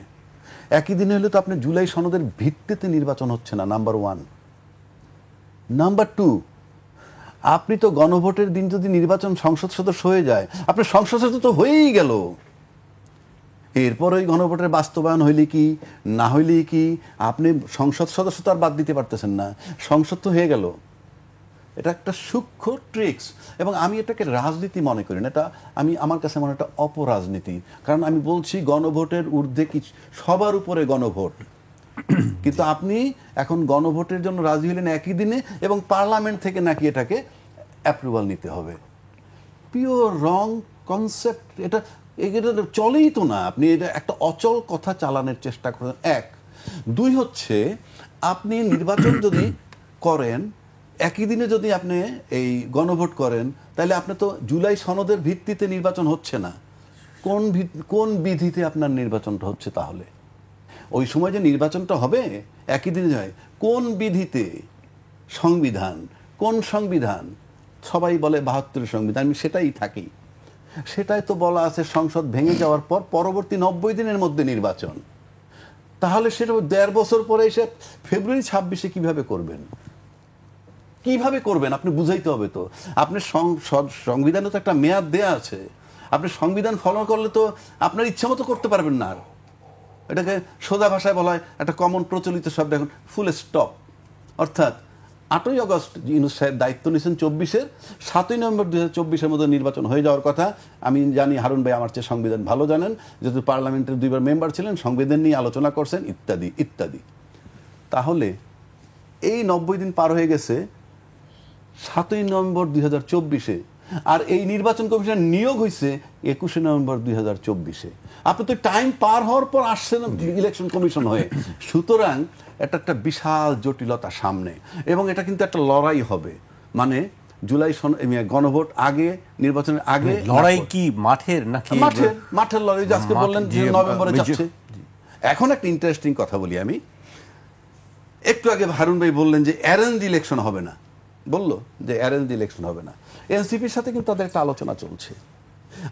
একই দিনে হলে তো আপনি জুলাই সনদের ভিত্তিতে নির্বাচন হচ্ছে না, নাম্বার 1। নাম্বার 2, আপনি তো গণভোটের দিন যদি নির্বাচন সংসদ সদস্য হয়ে যায়, আপনি সংসদ সদস্য তো হয়েই গেল, এরপর ওই গণভোটের বাস্তবায়ন হইলে কি না হইলে কি, আপনি সংসদ সদস্য তো আর বাদ দিতে পারতেছেন না, সংসদ তো হয়ে গেল। এটা একটা সূক্ষ্ম ট্রিক্স, এবং আমি এটাকে রাজনীতি মনে করি না, এটা আমার কাছে মনে একটা অপরাজনীতি। কারণ আমি বলছি গণভোটের ঊর্ধ্বে কিছু, সবার উপরে গণভোট, কিন্তু আপনি এখন গণভোটের জন্য রাজি হলেন একই দিনে, এবং পার্লামেন্ট থেকে নাকি এটাকে অ্যাপ্রুভাল নিতে হবে। Pure wrong concept. এটা এটা চলেই তো না। আপনি এটা একটা অচল কথা চালানোর চেষ্টা করেন, এক। দুই হচ্ছে, আপনি নির্বাচন যদি করেন, একই দিনে যদি আপনি এই গণভোট করেন, তাহলে আপনি তো জুলাই সনদের ভিত্তিতে নির্বাচন হচ্ছে না। কোন বিধিতে আপনার নির্বাচনটা হচ্ছে তাহলে? ওই সময় যে নির্বাচনটা হবে একই দিনে হয়, কোন বিধিতে? কোন সংবিধান? সবাই বলে 72 সংবিধান, আমি সেটাই থাকি। সেটাই তো বলা আছে সংসদ ভেঙে যাওয়ার পর পরবর্তী 90 দিনের মধ্যে নির্বাচন। তাহলে সেটা 1.5 বছর পরে এসে ফেব্রুয়ারি 26-এ কিভাবে করবেন? আপনি বুঝাইতে হবে তো। আপনি সংবিধানে তো একটা মেয়াদ দেয়া আছে। আপনি সংবিধান ফলো করলে তো আপনার ইচ্ছা মতো করতে পারবেন না। আর এটাকে সোজা ভাষায় বলা হয়, একটা কমন প্রচলিত শব্দ এখন ফুল স্টপ। অর্থাৎ 8ই আগস্ট ইউনূস সাহেব দায়িত্ব নিয়েছেন 24-এর, 7ই নভেম্বর 2024-এর মধ্যে নির্বাচন হয়ে যাওয়ার কথা। আমি জানি হারুন ভাই আমার চেয়ে সংবিধান ভালো জানেন, যেহেতু পার্লামেন্টের 2বার মেম্বার ছিলেন, সংবিধান নিয়ে আলোচনা করছেন, ইত্যাদি ইত্যাদি। তাহলে এই 90 দিন পার হয়ে গেছে 7ই নভেম্বর 2024-এ, আর এই নির্বাচন কমিশন নিয়োগ হয়েছে 21শে নভেম্বর 2024-এ। আপনি তো টাইম পার হওয়ার পর আসছেন ইলেকশন কমিশন হয়ে। সুতরাং একটা বিশাল জটিলতা সামনে, এবং এটা কিন্তু একটা লড়াই হবে। মানে জুলাই গণভোট আগে, নির্বাচনের আগে লড়াই কি মাঠের নাকি? মাঠের লড়াই। আজকে বললেন যে নভেম্বরে যাচ্ছে। এখন একটা ইন্টারেস্টিং কথা বলি আমি। একটু আগে হারুন ভাই বললেন যে অ্যারেঞ্জ ইলেকশন হবে না, বললো যে অ্যারেঞ্জ ইলেকশন হবে না। এনসিপির সাথে কিন্তু তাদের একটা আলোচনা চলছে।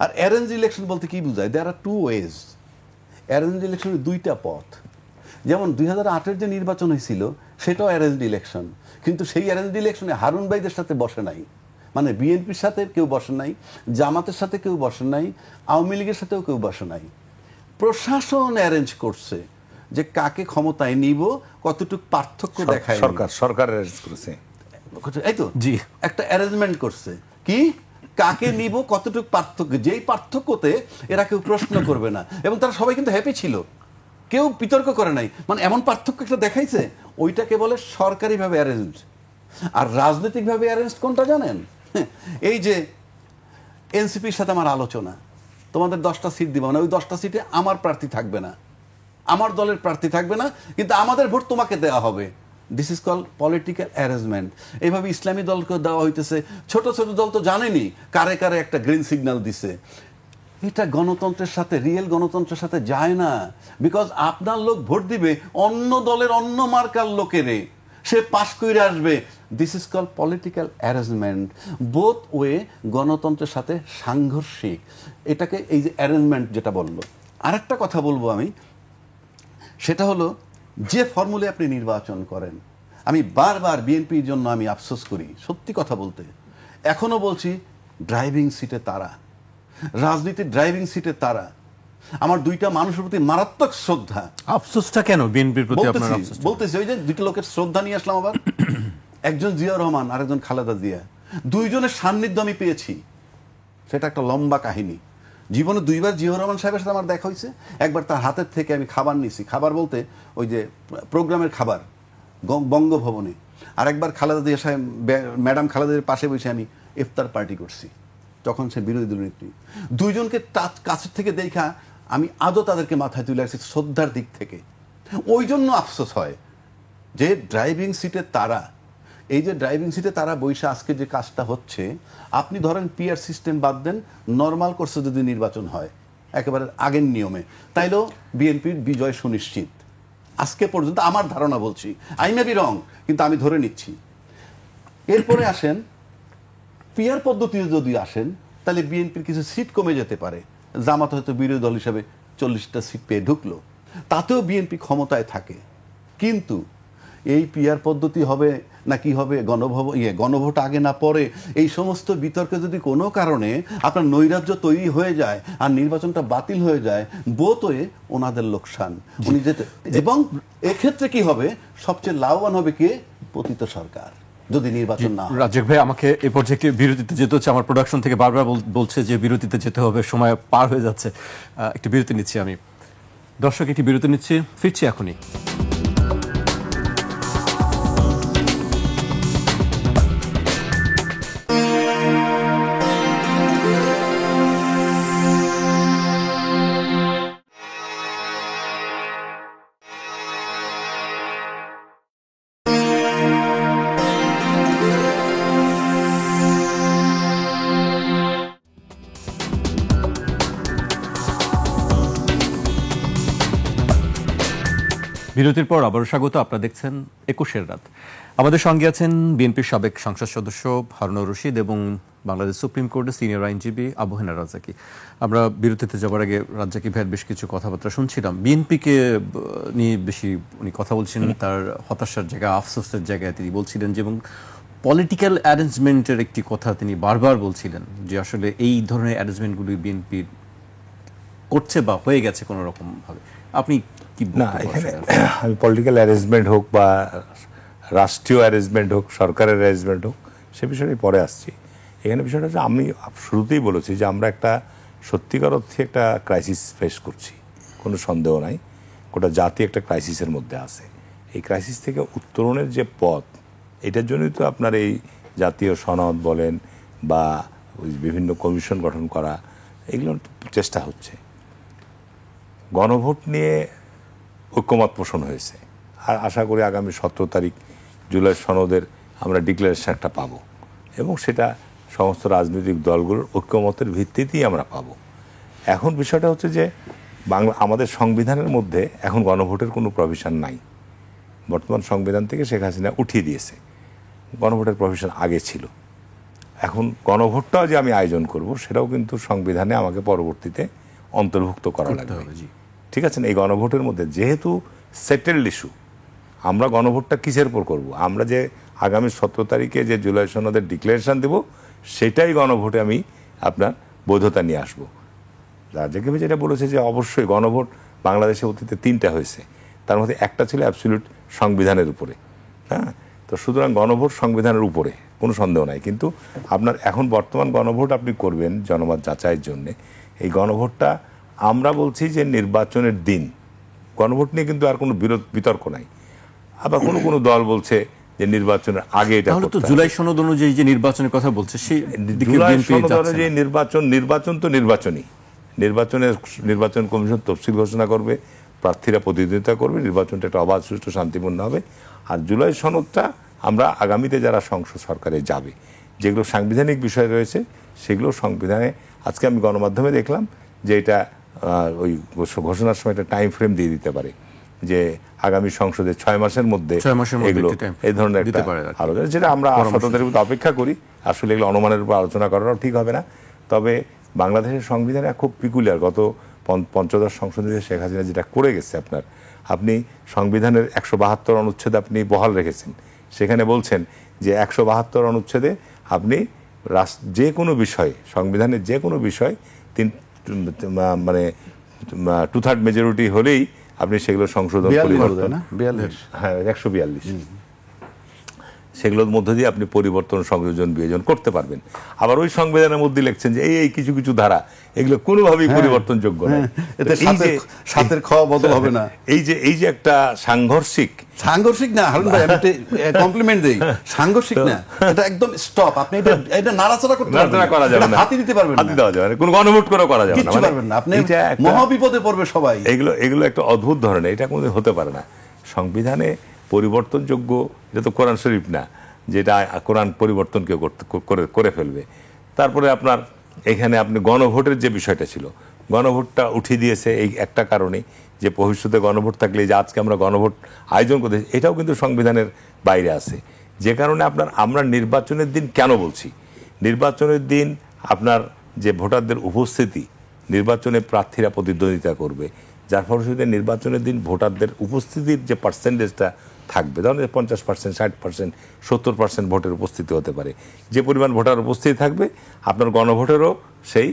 আর অ্যারেঞ্জ ইলেকশন বলতে কি বোঝায়? দেয়ার আর 2 ওয়েজ। অ্যারেঞ্জ ইলেকশনের 2টা পথ। যেমন 2008-এর যে নির্বাচন হয়েছিল সেটাও অ্যারেঞ্জ ইলেকশন, কিন্তু সেই অ্যারেঞ্জ ইলেকশনে হারুন ভাইদের সাথে বসে নাই, মানে বিএনপির সাথে কেউ বসে নাই, জামাতের সাথে কেউ বসে নাই, আওয়ামী লীগের সাথেও কেউ বসে নাই। প্রশাসন অ্যারেঞ্জ করছে যে কাকে ক্ষমতায় নিব, কতটুকু পার্থক্য দেখায়। সরকার অ্যারেঞ্জ করেছে, এই তো জি, একটা অ্যারেঞ্জমেন্ট করছে কি, কাকে নিব, কতটুকু পার্থক্য, যেই পার্থক্যতে এরা কেউ প্রশ্ন করবে না। এবং তারা সবাই কিন্তু হ্যাপি ছিল, কেউ বিতর্ক করে নাই। মানে এমন পার্থক্য একটা দেখাইছে, ওইটাকে বলে সরকারিভাবে অ্যারেঞ্জ। আর রাজনৈতিকভাবে অ্যারেঞ্জ কোনটা জানেন? এই যে এনসিপির সাথে আমার আলোচনা, তোমাদের 10টা সিট দিব না, ওই 10টা সিটে আমার প্রার্থী থাকবে না, আমার দলের প্রার্থী থাকবে না, কিন্তু আমাদের ভোট তোমাকে দেওয়া হবে। This is call political arrangement. এইভাবে ইসলামী দলকে দেওয়া হইতেছে। ছোট ছোট দল তো জানেনি কারে কারে একটা গ্রিন সিগন্যাল দিছে। এটা গণতন্ত্রের সাথে, রিয়েল গণতন্ত্রের সাথে যায় না। বিকজ আপনার লোক ভোট দিবে অন্য দলের অন্য মার্কার লোকেরে, সে পাশ করে আসবে। This is call political arrangement. Both way গণতন্ত্রের সাথে সাংঘর্ষিক। এটাকে এই যে অ্যারেঞ্জমেন্ট যেটা বললো। আরেকটা কথা বলবো আমি, সেটা হলো যে ফর্মুলে আপনি নির্বাচন করেন। আমি বারবার বিএনপির জন্য আমি আফসোস করি, সত্যি কথা বলতে। এখনো বলছি, ড্রাইভিং সিটে তারা, রাজনীতির ড্রাইভিং সিটে তারা। আমার 2টা মানুষের প্রতি মারাত্মক শ্রদ্ধা। আফসোসটা কেন বিএনপির প্রতি আপনার আফসোস? বলতেছি ওই যে 2টা লোকের শ্রদ্ধা নিয়ে আসলাম আবার। একজন জিয়াউর রহমান, আরেকজন খালেদা জিয়া। 2জনের সান্নিধ্য আমি পেয়েছি, সেটা একটা লম্বা কাহিনী। জীবনে 2বার জিয়াউর রহমান সাহেবের সাথে আমার দেখা হয়েছে। একবার তার হাতের থেকে আমি খাবার নিয়েছি, খাবার বলতে ওই যে প্রোগ্রামের খাবার, বঙ্গভবনে। আর একবার খালেদা জিয়া সাহেব, ম্যাডাম খালেদা জিয়ার পাশে বসে আমি ইফতার পার্টি করছি, তখন সে বিরোধী দলনেত্রী। 2জনকে কাছের থেকে দেখা আমি আজও তাদেরকে মাথায় তুলে আসছি শ্রদ্ধার দিক থেকে। ওই জন্য আফসোস হয় যে ড্রাইভিং সিটে তারা, এই যে ড্রাইভিং সিটে তারা বৈশা আজকে যে কাজটা হচ্ছে, আপনি ধরেন পিআর সিস্টেম বাদ দেন, নর্মাল কোর্সে যদি নির্বাচন হয় একেবারে আগের নিয়মে, তাইলেও বিএনপির বিজয় সুনিশ্চিত আজকে পর্যন্ত, আমার ধারণা বলছি। আই মে বি রং, কিন্তু আমি ধরে নিচ্ছি। এরপরে আসেন পিআর পদ্ধতিতে যদি আসেন, তাহলে বিএনপির কিছু সিট কমে যেতে পারে। জামাত হয়তো বিরোধী দল হিসাবে 40টা সিট পেয়ে ঢুকলো, তাতেও বিএনপি ক্ষমতায় থাকে। কিন্তু এই পিআর পদ্ধতি হবে না কি হবে, গণভোট আগে না পরে, এই সমস্ত বিতর্কে যদি কোনো কারণে আপনার নৈরাজ্য তৈরি হয়ে যায় আর নির্বাচনটা বাতিল হয়ে যায়, বোথ ওয়ে ওনাদের লোকসান। উনি যেতে, এবং এক্ষেত্রে কি হবে, সবচেয়ে লাভবান হবে কে? পতিত সরকার, যদি নির্বাচন না হয়। রাজ্জাক ভাই, আমাকে এই পর্যায়ে বিরতিতে যেতে হচ্ছে। আমার প্রোডাকশন থেকে বারবার বলছে যে বিরতিতে যেতে হবে, সময় পার হয়ে যাচ্ছে। একটি বিরতি নিচ্ছি আমি। দর্শক, একটি বিরতি নিচ্ছি, ফিরছি এখনই। বিরতির পর আবারও স্বাগত। আপনারা দেখছেন 21-এর রাত। আমাদের সঙ্গে আছেন বিএনপির সাবেক সংসদ সদস্য হারুনুর রশিদ এবং বাংলাদেশ সুপ্রিম কোর্টের সিনিয়র আইনজীবী আবু হেনা রাজ্জাকী। আমরা বিরতিতে যাওয়ার আগে রাজ্জাকী ভাইয়ের বেশ কিছু কথাবার্তা শুনছিলাম। বিএনপিকে নিয়ে বেশি উনি কথা বলছিলেন, তার হতাশার জায়গা, আফসোসের জায়গায় তিনি বলছিলেন যে, এবং পলিটিক্যাল অ্যারেঞ্জমেন্টের একটি কথা তিনি বারবার বলছিলেন যে আসলে এই ধরনের অ্যারেঞ্জমেন্টগুলি বিএনপির করছে বা হয়ে গেছে কোনো রকম ভাবে। আপনি কি না, এখানে আমি পলিটিক্যাল অ্যারেঞ্জমেন্ট হোক বা রাষ্ট্রীয় অ্যারেঞ্জমেন্ট হোক, সরকারের অ্যারেঞ্জমেন্ট হোক, সে বিষয়ে পরে আসছি। এখানে বিষয়টা হচ্ছে, আমি শুরুতেই বলেছি যে আমরা একটা সত্যিকার অর্থে একটা ক্রাইসিস ফেস করছি, কোনো সন্দেহ নাই। গোটা জাতি একটা ক্রাইসিসের মধ্যে আছে। এই ক্রাইসিস থেকে উত্তরণের যে পথ, এটার জন্যই তো আপনার এই জাতীয় সনদ বলেন বা বিভিন্ন কমিশন গঠন করা, এগুলোর চেষ্টা হচ্ছে। গণভোট নিয়ে ঐক্যমত পোষণ হয়েছে, আর আশা করি আগামী 17 তারিখ জুলাই সনদের আমরা ডিক্লারেশন একটা পাবো, এবং সেটা সমস্ত রাজনৈতিক দলগুলোর ঐক্যমতের ভিত্তিতেই আমরা পাবো। এখন বিষয়টা হচ্ছে যে আমাদের সংবিধানের মধ্যে এখন গণভোটের কোনো প্রভিশন নাই। বর্তমান সংবিধান থেকে শেখ হাসিনা উঠিয়ে দিয়েছে, গণভোটের প্রভিশন আগে ছিল। এখন গণভোটটাও যে আমি আয়োজন করব, সেটাও কিন্তু সংবিধানে আমাকে পরবর্তীতে অন্তর্ভুক্ত করা লাগবে। ঠিক আছে না? এই গণভোটের মধ্যে যেহেতু সেটেলড ইস্যু, আমরা গণভোটটা কিসের উপর করব? আমরা যে আগামী 17 তারিখে যে জুলাই সনদের ডিক্লারেশন দেব, সেটাই গণভোটে আমি আপনার বৈধতা নিয়ে আসবো। রাজ্জাকী ভাই যেটা বলেছে যে অবশ্যই গণভোট বাংলাদেশে অতীতে 3টা হয়েছে, তার মধ্যে একটা ছিল অ্যাবসলিউট সংবিধানের উপরে। হ্যাঁ, তো সুতরাং গণভোট সংবিধানের উপরে কোনো সন্দেহ নাই। কিন্তু আপনার এখন বর্তমান গণভোট আপনি করবেন জনমত যাচাইয়ের জন্যে। এই গণভোটটা আমরা বলছি যে নির্বাচনের দিন, গণভোট নিয়ে কিন্তু আর কোনো বিতর্ক নাই। আবার কোনো দল বলছে যে নির্বাচনের আগে এটা করতে হবে। তো জুলাই সনদ অনুযায়ী যে নির্বাচনের কথা বলছে, সেই জুলাই সনদ অনুযায়ী নির্বাচন তো নির্বাচনী, নির্বাচন কমিশন তফসিল ঘোষণা করবে, প্রার্থীরা প্রতিদ্বন্দ্বিতা করবে, নির্বাচনটা একটা অবাধ, সুষ্ঠু, শান্তিপূর্ণ হবে। আর জুলাই সনদটা আমরা আগামীতে যারা সংসদ সরকারে যাবে, যেগুলো সাংবিধানিক বিষয় রয়েছে, সেগুলো সংবিধানে, আজকে আমি গণমাধ্যমে দেখলাম যে এটা ওই ঘোষণার সময় একটা টাইম ফ্রেম দিয়ে দিতে পারে যে আগামী সংসদে 6 মাসের মধ্যে এগুলো, এই ধরনের একটা আলোচনা, যেটা আমরা 17 তারিখ অপেক্ষা করি। আসলে এগুলো অনুমানের উপর আলোচনা করাটাও ঠিক হবে না। তবে বাংলাদেশের সংবিধানে খুব পিকুলিয়ার, গত পঞ্চদশ সংশোধনী শেখ হাসিনা যেটা করে গেছে, আপনি সংবিধানের 172 অনুচ্ছেদ আপনি বহাল রেখেছেন। সেখানে বলছেন যে 172 অনুচ্ছেদে আপনি যে কোনো বিষয়ে, সংবিধানের যে কোনো বিষয় মানে 2/3 মেজরিটি হলেই আপনি সেগুলো সংশোধন, পরিবর্তন, হ্যাঁ 142, সেগুলোর মধ্যে দিয়ে আপনি পরিবর্তন, সংযোজন, বিয়োজন করতে পারবেন। আবার ওই সংবিধানের মধ্যে লিখছেন যে এই কিছু কিছু ধারা, এগুলো কোনোভাবেই পরিবর্তনযোগ্য না, সাতের খ বদল হবে না। এই যে একটা সাংঘর্ষিক না, হারুন ভাই, আমি কমপ্লিমেন্ট দেই, সাংঘর্ষিক না, এটা একদম স্টপ। আপনি এটা নাড়াচাড়া করা যাবে না, হাতি দিতে পারবেন না, হাতি দেওয়া যাবে না, কোনো গণভোট করে করা যাবে না, আপনি মহাবিপদে পড়বে সবাই। এগুলো একটা অদ্ভুত ধরনের, এটা কোনোদিন হতে পারে না। সংবিধানে পরিবর্তনযোগ্য, এটা তো কোরআন শরীফ না যেটা কোরআন পরিবর্তন কেউ করে ফেলবে। তারপরে আপনার এখানে আপনি গণভোটের যে বিষয়টা ছিল, গণভোটটা উঠিয়ে দিয়েছে এই একটা কারণে, যে ভবিষ্যতে গণভোট থাকলে যে আজকে আমরা গণভোট আয়োজন করতে, এটাও কিন্তু সংবিধানের বাইরে আছে। যে কারণে আমরা নির্বাচনের দিন কেন বলছি, নির্বাচনের দিন আপনার যে ভোটারদের উপস্থিতি, নির্বাচনে প্রার্থীরা প্রতিদ্বন্দ্বিতা করবে, যার ফলশ্রুতিতে নির্বাচনের দিন ভোটারদের উপস্থিতির যে পার্সেন্টেজটা থাকবে, ধরেন 50%, 60%, 70% ভোটের উপস্থিতি হতে পারে। যে পরিমাণ ভোটার উপস্থিতি থাকবে, আপনার গণভোটেরও সেই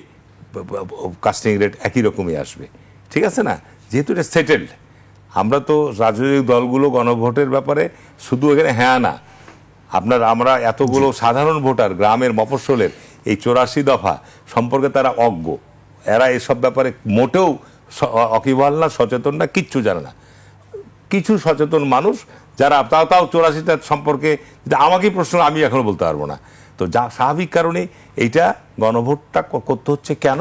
কাস্টিং রেট একই রকমই আসবে। ঠিক আছে না? যেহেতু এটা সেটেলড, আমরা তো রাজনৈতিক দলগুলো গণভোটের ব্যাপারে শুধু এখানে হ্যাঁ না, আমরা এতগুলো সাধারণ ভোটার, গ্রামের, মফস্বলের এই 84 দফা সম্পর্কে তারা অজ্ঞ, এরা এসব ব্যাপারে মোটেও অকিবহাল না, সচেতন না, কিচ্ছু জানে না। কিছু সচেতন মানুষ যারা তাও 84টা সম্পর্কে আমাকেই প্রশ্ন, আমি এখনো বলতে পারবো না। তো যা স্বাভাবিক কারণে এইটা গণভোটটা করতে হচ্ছে কেন,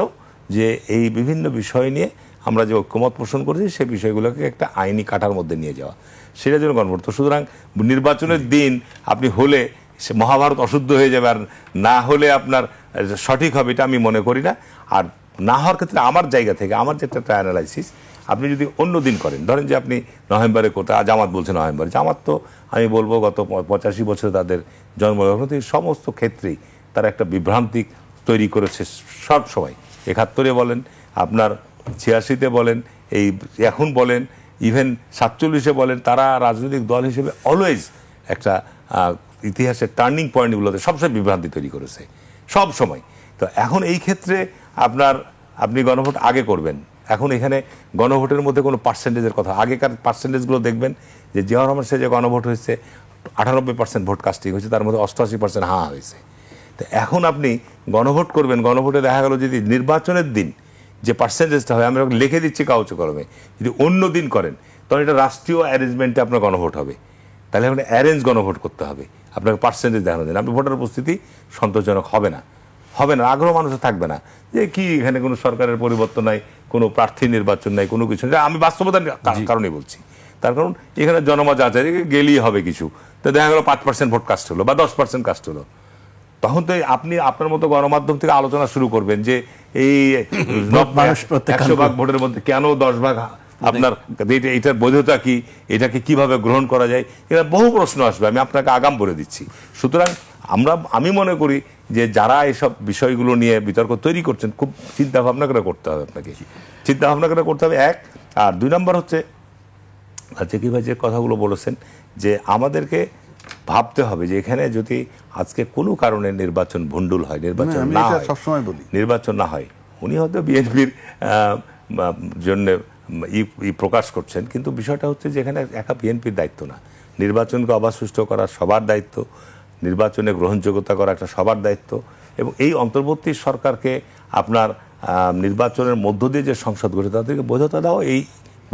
যে এই বিভিন্ন বিষয় নিয়ে আমরা যে ঐক্যমত পোষণ করেছি, সেই বিষয়গুলোকে একটা আইনি কাঠার মধ্যে নিয়ে যাওয়া, সেটার জন্য গণভোট। তো সুতরাং নির্বাচনের দিন আপনি হলে মহাভারত অশুদ্ধ হয়ে যাবে, আর না হলে আপনার সঠিক হবে, এটা আমি মনে করি না। আর না হওয়ার ক্ষেত্রে আমার জায়গা থেকে, আমার যেটা অ্যানালাইসিস, আপনি যদি অন্য দিন করেন, ধরেন যে আপনি নভেম্বরে কোথায়, জামাত বলছে নভেম্বরে, জামাত তো আমি বলবো গত 85 বছর তাদের জন্মলগ্ন থেকে সমস্ত ক্ষেত্রেই তারা একটা বিভ্রান্তি তৈরি করেছে সব সময়। 71-এ বলেন, আপনার 86-তে বলেন, এই এখন বলেন, ইভেন 47-এ বলেন, তারা রাজনৈতিক দল হিসেবে অলওয়েজ একটা ইতিহাসের টার্নিং পয়েন্টগুলোতে সবসময় বিভ্রান্তি তৈরি করেছে সব সময়। তো এখন এই ক্ষেত্রে আপনি গণভোট আগে করবেন, এখন এখানে গণভোটের মধ্যে কোনো পার্সেন্টেজের কথা, আগেকার পার্সেন্টেজগুলো দেখবেন যে জিয়াউর রহমান সাহেব যে গণভোট হয়েছে 98% ভোট কাস্টিং হয়েছে, তার মধ্যে 88% হ্যাঁ হয়েছে। তো এখন আপনি গণভোট করবেন, গণভোটে দেখা গেল যদি নির্বাচনের দিন যে পার্সেন্টেজটা হয়, আমি লিখে দিচ্ছি কাগজে কলমে, যদি অন্য দিন করেন তখন এটা রাষ্ট্রীয় অ্যারেঞ্জমেন্টে আপনার গণভোট হবে, তাহলে আপনি অ্যারেঞ্জ গণভোট করতে হবে, আপনাকে পার্সেন্টেজ দেখানো যায়, আপনি ভোটার উপস্থিতি সন্তোষজনক হবে না, আগ্রহ মানুষের থাকবে না যে কি এখানে কোনো সরকারের পরিবর্তন নাই, কোনো প্রার্থী নির্বাচন নাই, কোনো কিছু নেই। আমি বাস্তবতার কারণেই বলছি, তার কারণ এখানে জনমত আছে গেলেই হবে কিছু, তো দেখা গেল 5% ভোট কাস্ট হলো বা 10% কাস্ট হলো, তখন তো আপনি আপনার মতো গণমাধ্যম থেকে আলোচনা শুরু করবেন যে এই 100 ভাগ ভোটের মধ্যে কেন 10 ভাগ আপনার, এটার বৈধতা কি, এটাকে কিভাবে গ্রহণ করা যায়, এটা বহু প্রশ্ন আসবে, আমি আপনাকে আগাম বলে দিচ্ছি। সুতরাং আমি মনে করি যে যারা এসব বিষয়গুলো নিয়ে বিতর্ক তৈরি করছেন, খুব চিন্তা ভাবনা করে করতে হবে, আপনাকে চিন্তা ভাবনা করে করতে হবে, এক। আর 2 নম্বর হচ্ছে কি ভাই যে কথাগুলো বলেছেন যে আমাদেরকে ভাবতে হবে যে এখানে যদি আজকে কোনো কারণে নির্বাচন ভণ্ডুল হয়, নির্বাচন না হয়, উনি হয়তো বিএনপির জন্য প্রকাশ করছেন, কিন্তু বিষয়টা হচ্ছে যে এখানে একা বিএনপির দায়িত্ব না, নির্বাচনকে অবাধ সুষ্ঠু করা সবার দায়িত্ব, নির্বাচনে গ্রহণযোগ্যতা করা একটা সবার দায়িত্ব, এবং এই অন্তর্বর্তী সরকারকে আপনার নির্বাচনের মধ্য দিয়ে যে সংসদ গঠন তাদেরকে বৈধতা দাও, এই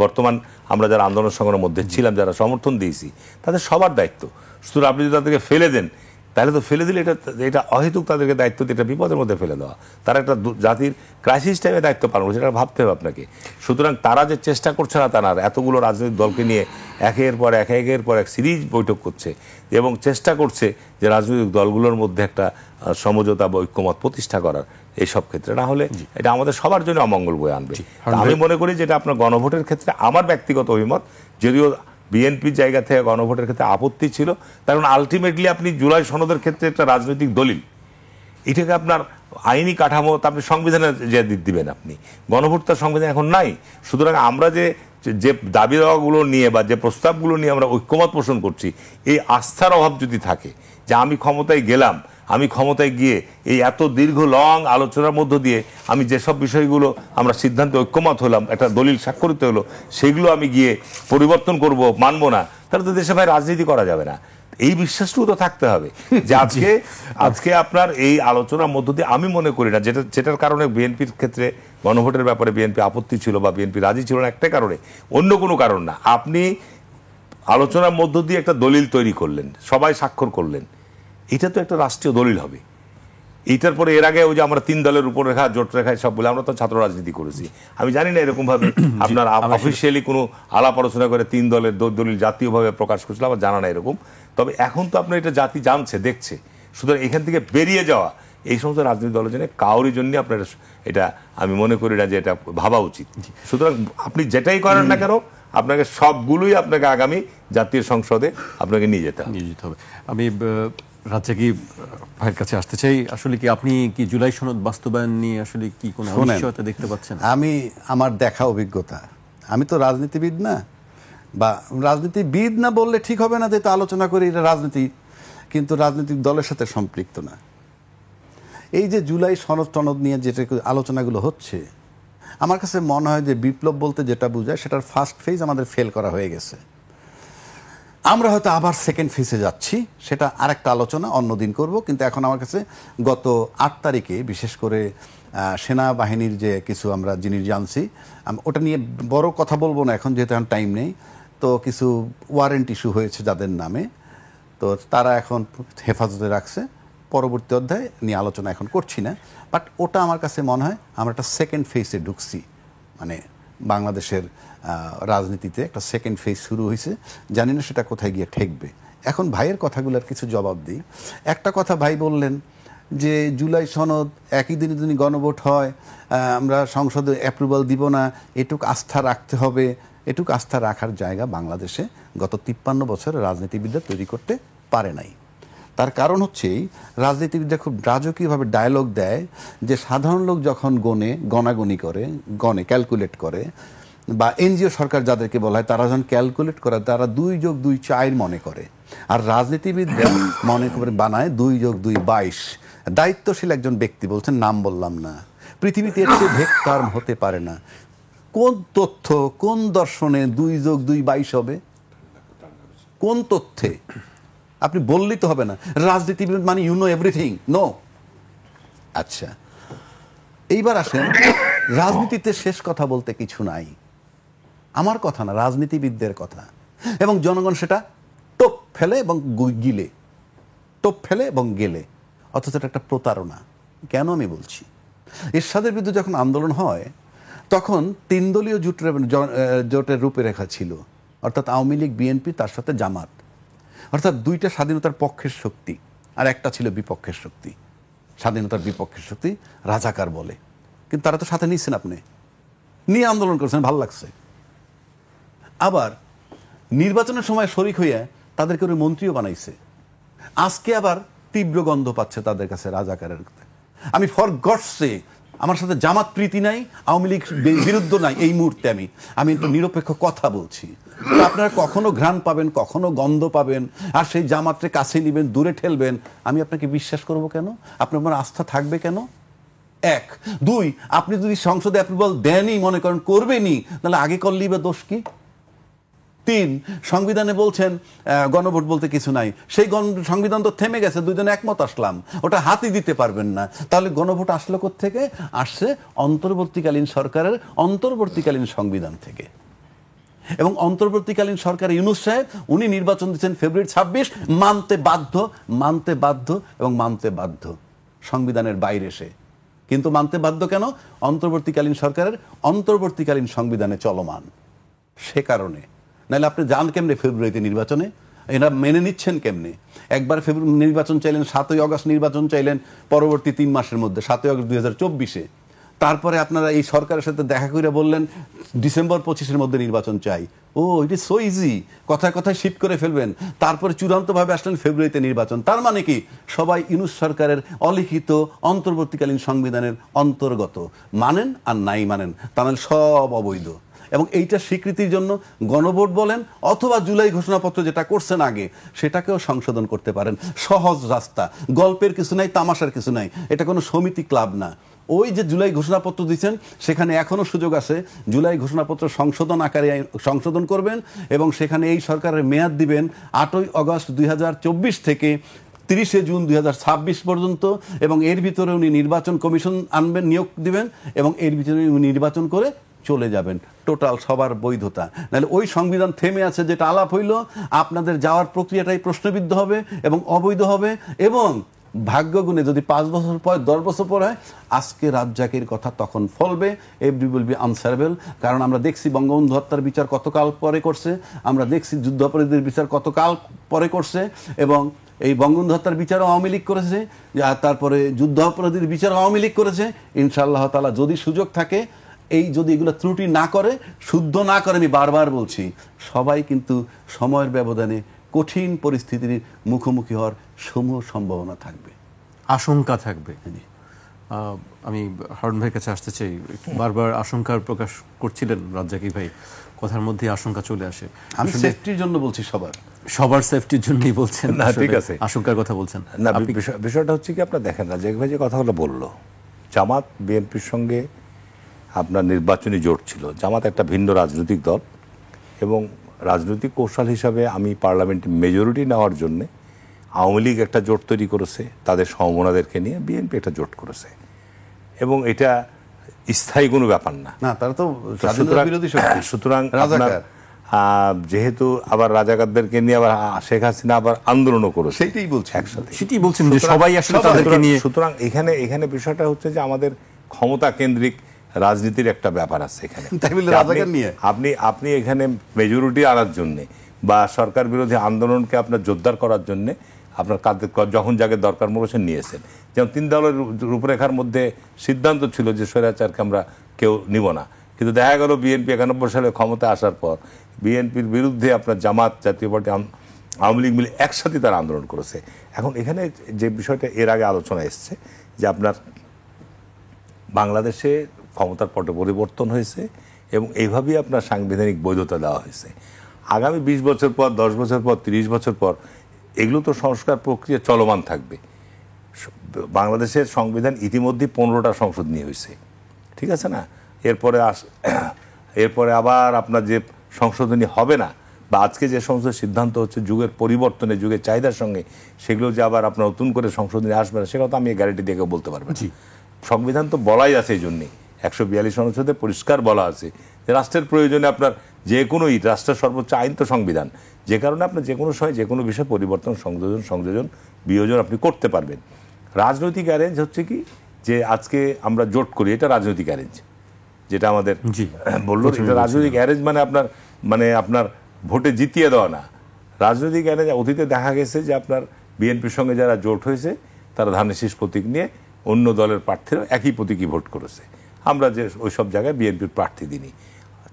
বর্তমান আমরা যারা আন্দোলন সংগ্রামের মধ্যে ছিলাম, যারা সমর্থন দিয়েছি, তাদের সবার দায়িত্ব। শুধু আপনি যদি তাদেরকে ফেলে দেন, তাহলে তো ফেলে দিলে এটা অহেতুক তাদেরকে দায়িত্ব দিয়ে এটা বিপদের মধ্যে ফেলে দেওয়া, তারা একটা জাতির ক্রাইসিস টাইমে দায়িত্ব পালন করছে, এটা ভাবতে হবে আপনাকে। সুতরাং তারা যে চেষ্টা করছে না, তারা এতগুলো রাজনৈতিক দলকে নিয়ে একের পর এক সিরিজ বৈঠক করছে এবং চেষ্টা করছে যে রাজনৈতিক দলগুলোর মধ্যে একটা সমঝোতা বা ঐক্যমত প্রতিষ্ঠা করার, এইসব ক্ষেত্রে না হলে এটা আমাদের সবার জন্য অমঙ্গল বয়ে আনবে। আমি মনে করি যেটা আপনার গণভোটের ক্ষেত্রে আমার ব্যক্তিগত অভিমত, যদিও বিএনপির জায়গা থেকে গণভোটের ক্ষেত্রে আপত্তি ছিল, কারণ আলটিমেটলি আপনি জুলাই সনদের ক্ষেত্রে একটা রাজনৈতিক দলিল, এটাকে আপনার আইনি কাঠামো আপনি সংবিধানে যে দিবেন, আপনি গণভোট তার সংবিধান এখন নাই। সুতরাং আমরা যে দাবি দাওয়াগুলো নিয়ে বা যে প্রস্তাবগুলো নিয়ে আমরা ঐক্যমত পোষণ করছি, এই আস্থার অভাব যদি থাকে যে আমি ক্ষমতায় গেলাম, আমি ক্ষমতায় গিয়ে এই এত দীর্ঘ লং আলোচনার মধ্য দিয়ে আমি যেসব বিষয়গুলো আমরা সিদ্ধান্তে ঐক্যমত হলাম, একটা দলিল স্বাক্ষরিত হলো, সেগুলো আমি গিয়ে পরিবর্তন করব, মানবো না, তাহলে তো দেশে ভাই রাজনীতি করা যাবে না। এই বিশ্বাসটুকু তো থাকতে হবে যে আজকে আপনার এই আলোচনার মধ্য দিয়ে আমি মনে করি না যেটার কারণে বিএনপির ক্ষেত্রে গণভোটের ব্যাপারে বিএনপি আপত্তি ছিল বা বিএনপি রাজি ছিল না, একটাই কারণে, অন্য কোনো কারণ না। আপনি আলোচনার মধ্য দিয়ে একটা দলিল তৈরি করলেন, সবাই স্বাক্ষর করলেন, এটা তো একটা রাষ্ট্রীয় দলিল হবে। এইটার পরে এর আগে ওই যে আমরা 3 দলের উপর রেখা, জোট রেখায় সব বলে, আমরা তো ছাত্র রাজনীতি করেছি, আমি জানি না এরকম ভাবে আপনার অফিসিয়ালি কোনো আলাপ আলোচনা করে 3 দলের দলিল জাতীয়ভাবে প্রকাশ করছিল, আমার জানা না এরকম। তবে এখন তো আপনার এটা জাতি জানছে, দেখছে, সুতরাং এখান থেকে বেরিয়ে যাওয়া এই সমস্ত রাজনৈতিক দলের জন্য কাউরির জন্য আপনার এটা আমি মনে করি না যে এটা ভাবা উচিত। সুতরাং আপনি যেটাই করেন না কেন, আপনাকে সবগুলোই আপনাকে আগামী জাতীয় সংসদে আপনাকে নিয়ে যেতে হবে। আমি রাজ্জাকি ভাইয়ের কাছে আসতে চাই, আসলে কি আপনি কি জুলাই সনদ বাস্তবায়ন নিয়ে আসলে কি কোনো অনিশ্চয়তা দেখতে পাচ্ছেন? আমি আমার দেখা অভিজ্ঞতা, আমি তো রাজনীতিবিদ না, বা রাজনীতিবিদ না বললে ঠিক হবে না, যে তো আলোচনা করি এটা রাজনীতি, কিন্তু রাজনৈতিক দলের সাথে সম্পৃক্ত না। এই যে জুলাই সনদ টনদ নিয়ে যেটা আলোচনাগুলো হচ্ছে, আমার কাছে মনে হয় যে বিপ্লব বলতে যেটা বোঝায় সেটার ফার্স্ট ফেজ আমাদের ফেল করা হয়ে গেছে। আমরা হয়তো আবার সেকেন্ড ফেজে যাচ্ছি, সেটা আরেকটা আলোচনা অন্যদিন করব। কিন্তু এখন আমার কাছে গত 8 তারিখে বিশেষ করে সেনাবাহিনীর যে কিছু আমরা জিনিস জানছি, ওটা নিয়ে বড় কথা বলবো না এখন, যেহেতু এখন টাইম নেই। তো কিছু ওয়ারেন্ট ইস্যু হয়েছে যাদের নামে, তো তারা এখন হেফাজতে রাখছে, পরবর্তী অধ্যায় নিয়ে আলোচনা এখন করছি না। বাট ওটা আমার কাছে মনে হয় আমরা একটা সেকেন্ড ফেজে ঢুকছি, মানে বাংলাদেশের রাজনীতিতে একটা সেকেন্ড ফেজ শুরু হয়েছে। জানি না সেটা কোথায় গিয়ে ঠেকবে। এখন ভাইয়ের কথাগুলোর কিছু জবাব দিই। একটা কথা ভাই বললেন যে জুলাই সনদ একই দিনে যদি গণভোট হয়, আমরা সংসদে অ্যাপ্রুভাল দিব না, এটুক আস্থা রাখতে হবে, এটুক আস্থা রাখার জায়গা বাংলাদেশে গত 53 বছরে রাজনীতিবিদরা তৈরি করতে পারে নাই। তার কারণ হচ্ছে রাজনীতিবিদরা খুব রাজকীয়ভাবে ডায়লগ দেয় যে সাধারণ লোক যখন গণাগণি করে, ক্যালকুলেট করে, বা এনজিও সরকার যাদেরকে বলা হয় তারা যখন ক্যালকুলেট করে তারা 2+2 4 মনে করে, আর রাজনীতিবিদরা মনে করে বানায় 2+2 22। দায়িত্বশীল একজন ব্যক্তি বলছেন, নাম বললাম না, পৃথিবীতে এর চেয়ে ভেক্টর হতে পারে না। কোন তথ্য, কোন দর্শনে 2+2 22 হবে? কোন তথ্যে? আপনি বললেই তো হবে না রাজনীতিবিদ মানে ইউ নো এভরিথিং। নো। আচ্ছা, এইবার আসেন, রাজনীতিতে শেষ কথা বলতে কিছু নাই। আমার কথা না, রাজনীতিবিদদের কথা। এবং জনগণ সেটা টোপ ফেলে এবং গিলে, টোপ ফেলে এবং গেলে, অথচ এটা একটা প্রতারণা। কেন আমি বলছি? এরশাদের বিরুদ্ধে যখন আন্দোলন হয় তখন 3 দলীয় জোটের রূপরেখা ছিল, অর্থাৎ আওয়ামী লীগ, বিএনপি, তার সাথে জামাত, অর্থাৎ 2টা স্বাধীনতার পক্ষের শক্তি আর একটা ছিল বিপক্ষের শক্তি। স্বাধীনতার বিপক্ষের শক্তি রাজাকার বলে, কিন্তু তারা তো সাথে নিচ্ছেন, আপনি নিয়ে আন্দোলন করছেন, ভাল লাগছে। আবার নির্বাচনের সময় শরিক হইয়া তাদেরকে ওই মন্ত্রীও বানাইছে। আজকে আবার তীব্র গন্ধ পাচ্ছে তাদের কাছে রাজাকারের। আমি ফর গডসে, আমার সাথে জামাত প্রীতি নাই, আওয়ামী লীগ বিরুদ্ধ নাই এই মুহূর্তে, আমি একটু নিরপেক্ষ কথা বলছি। তো আপনারা কখনো ঘ্রাণ পাবেন, কখনো গন্ধ পাবেন, আর সেই জামাতকে কাছে নিবেন, দূরে ঠেলবেন। আমি আপনাকে বিশ্বাস করব কেন? আপনার আমার আস্থা থাকবে কেন? 1, 2, আপনি যদি সংসদে অ্যাপ্রুভাল দেনই, মনে করেন করবেনই, তাহলে আগে করলেই বা দোষ কি? 3, সংবিধানে বলছেন গণভোট বলতে কিছু নাই। সেই সংবিধান তো থেমে গেছে, দুইজনে একমত আসলাম, ওটা হাতই দিতে পারবেন না। তাহলে গণভোট আসলো কোত্থেকে? আসছে অন্তর্বর্তীকালীন সরকারের অন্তর্বর্তীকালীন সংবিধান থেকে। এবং অন্তর্বর্তীকালীন সরকার ইউনূস সাহেব, উনি নির্বাচন দিচ্ছেন ফেব্রুয়ারি 26, মানতে বাধ্য এবং মানতে বাধ্য সংবিধানের বাইরে সে। কিন্তু মানতে বাধ্য কেন? অন্তর্বর্তীকালীন সরকারের অন্তর্বর্তীকালীন সংবিধানে চলমান, সে কারণে। নাহলে আপনি যান কেমনে ফেব্রুয়ারিতে নির্বাচনে? এরা মেনে নিচ্ছেন কেমনে? একবার ফেব্রুয়ারি নির্বাচন চাইলেন, 7ই আগস্ট নির্বাচন চাইলেন পরবর্তী 3 মাসের মধ্যে, 7ই আগস্ট 2024-এ। তারপরে আপনারা এই সরকারের সাথে দেখা করে বললেন ডিসেম্বর 25-এর মধ্যে নির্বাচন চাই। ও, ইট ইজ সো ইজি, কথায় কথায় শিফট করে ফেলবেন। তারপরে চূড়ান্তভাবে আসলেন ফেব্রুয়ারিতে নির্বাচন। তার মানে কি? সবাই ইউনূস সরকারের অলিখিত অন্তর্বর্তীকালীন সংবিধানের অন্তর্গত, মানেন আর নাই মানেন, তাহলে সব অবৈধ। এবং এইটা স্বীকৃতির জন্য গণভোট বলেন অথবা জুলাই ঘোষণাপত্র যেটা করছেন আগে, সেটাকেও সংশোধন করতে পারেন। সহজ রাস্তা, গল্পের কিছু নাই, তামাশার কিছু নাই, এটা কোনো সমিতি ক্লাব না। ওই যে জুলাই ঘোষণাপত্র দিচ্ছেন, সেখানে এখনো সুযোগ আছে জুলাই ঘোষণাপত্র সংশোধন আকারে সংশোধন করবেন, এবং সেখানে এই সরকারের মেয়াদ দিবেন 8ই আগস্ট 2024 থেকে 30শে জুন 2026 পর্যন্ত। এবং এর ভিতরে উনি নির্বাচন কমিশন আনবেন, নিয়োগ দিবেন, এবং এর ভিতরে উনি নির্বাচন করে চলে যাবেন। টোটাল সবার বৈধতা। নাহলে ওই সংবিধান থেমে আছে, যেটা আলাপ হইল, আপনাদের যাওয়ার প্রক্রিয়াটাই প্রশ্নবিদ্ধ হবে এবং অবৈধ হবে। এবং ভাগ্যগুণে যদি 5 বছর পর, 10 বছর পর হয়, আজকে রাজ্জাকের কথা তখন ফলবে, এভরি উইল বি আনসারেবল। কারণ আমরা দেখছি বঙ্গবন্ধু হত্যার বিচার কতকাল পরে করছে, আমরা দেখছি যুদ্ধাপরাধীদের বিচার কতকাল পরে করছে, এবং এই বঙ্গবন্ধু হত্যার বিচারও আওয়ামী লীগ করেছে, আর তারপরে যুদ্ধাপরাধীর বিচারও আওয়ামী লীগ করেছে। ইনশাআল্লাহ তাআলা যদি সুযোগ থাকে, এই যদি এগুলো ত্রুটি না করে, শুদ্ধ না করে, আমি বারবার বলছি, সবাই কিন্তু সময়ের ব্যবধানে কঠিন পরিস্থিতির মুখোমুখি হওয়ার সমূহ সম্ভাবনা থাকবে, আশঙ্কা থাকবে। আমি হারুন ভাইয়ের কাছে আসতে চাই। বারবার আশঙ্কার প্রকাশ করছিলেন রাজ্জাকি ভাই, কথার মধ্যে আশঙ্কা চলে আসে। আমি সেফটির জন্য বলছি, সবার সেফটির জন্যই বলছেন না? ঠিক আছে, আশঙ্কার কথা বলছেন না। বিষয়টা হচ্ছে কি, আপনার দেখেন রাজ্জাকি ভাই যে কথাগুলো বললো, জামাত বিএনপির সঙ্গে আপনার নির্বাচনী জোট ছিল। জামাত একটা ভিন্ন রাজনৈতিক দল, এবং রাজনৈতিক কৌশল হিসাবে আমি পার্লামেন্টে মেজরিটি নেওয়ার জন্যে আওয়ামী লীগ একটা জোট তৈরি করেছে তাদের সমমনাদেরকে নিয়ে, বিএনপি একটা জোট করেছে, এবং এটা স্থায়ী কোনো ব্যাপার না। তারা তো স্বাধীনতা বিরোধী শক্তি। সুতরাং যেহেতু আবার রাজাকারদেরকে নিয়ে আবার শেখ হাসিনা আবার আন্দোলনও করেছে, সেটাই বলছে একসাথে, সেটাই বলছেন যে সবাই আসলে তাদেরকে নিয়ে। সুতরাং এখানে বিষয়টা হচ্ছে যে আমাদের ক্ষমতা কেন্দ্রিক রাজনীতির একটা ব্যাপার আছে এখানে। আপনি এখানে মেজরিটি আনার জন্য বা সরকার বিরোধী আন্দোলনকে আপনার জোরদার করার জন্য আপনার যখন যাকে দরকার মনে নিয়েছেন, যেমন 3 দলের রূপরেখার মধ্যে সিদ্ধান্ত ছিল যে স্বৈরাচারকে আমরা কেউ নিব না, কিন্তু দেখা গেল বিএনপি 91 সালে ক্ষমতায় আসার পর বিএনপির বিরুদ্ধে আপনার জামাত, জাতীয় পার্টি, আওয়ামী লীগ মিলে একসাথে তারা আন্দোলন করেছে। এখন এখানে যে বিষয়টা এর আগে আলোচনা এসছে যে আপনার বাংলাদেশে ক্ষমতার পটে পরিবর্তন হয়েছে এবং এইভাবেই আপনার সাংবিধানিক বৈধতা দেওয়া হয়েছে। আগামী 20 বছর পর, 10 বছর পর, 30 বছর পর এগুলো তো সংস্কার প্রক্রিয়া চলমান থাকবে। বাংলাদেশের সংবিধান ইতিমধ্যে 15টা সংশোধনী হয়েছে, ঠিক আছে না? এরপরে আবার আপনার যে সংশোধনী হবে না বা আজকে যে সমস্ত সিদ্ধান্ত হচ্ছে যুগের পরিবর্তনে, যুগের চাহিদার সঙ্গে, সেগুলো যে আবার আপনার নতুন করে সংশোধনী আসবে না, সেটা তো আমি গ্যারান্টি দিয়ে কেউ বলতে পারবেন। সংবিধান তো বলাই আছে এই জন্যে, 142 অনুচ্ছেদে পরিষ্কার বলা আছে যে রাষ্ট্রের প্রয়োজনে আপনার যে কোনোই রাষ্ট্রের সর্বোচ্চ আইন তো সংবিধান, যে কারণে আপনার যে কোনো সময় যে কোনো বিষয়ে পরিবর্তন, সংযোজন, বিয়োজন আপনি করতে পারবেন। রাজনৈতিক অ্যারেঞ্জ হচ্ছে কি যে আজকে আমরা জোট করি, এটা রাজনৈতিক অ্যারেঞ্জ, যেটা আমাদের বললো এটা রাজনৈতিক অ্যারেঞ্জ মানে আপনার ভোটে জিতিয়ে দেওয়া না। রাজনৈতিক অ্যারেঞ্জ অতীতে দেখা গেছে যে আপনার বিএনপির সঙ্গে যারা জোট হয়েছে তারা ধানের শীষ প্রতীক নিয়ে অন্য দলের প্রার্থীরা একই প্রতীকই ভোট করেছে। আমরা যে ওই সব জায়গায় বিএনপির প্রার্থী দিইনি।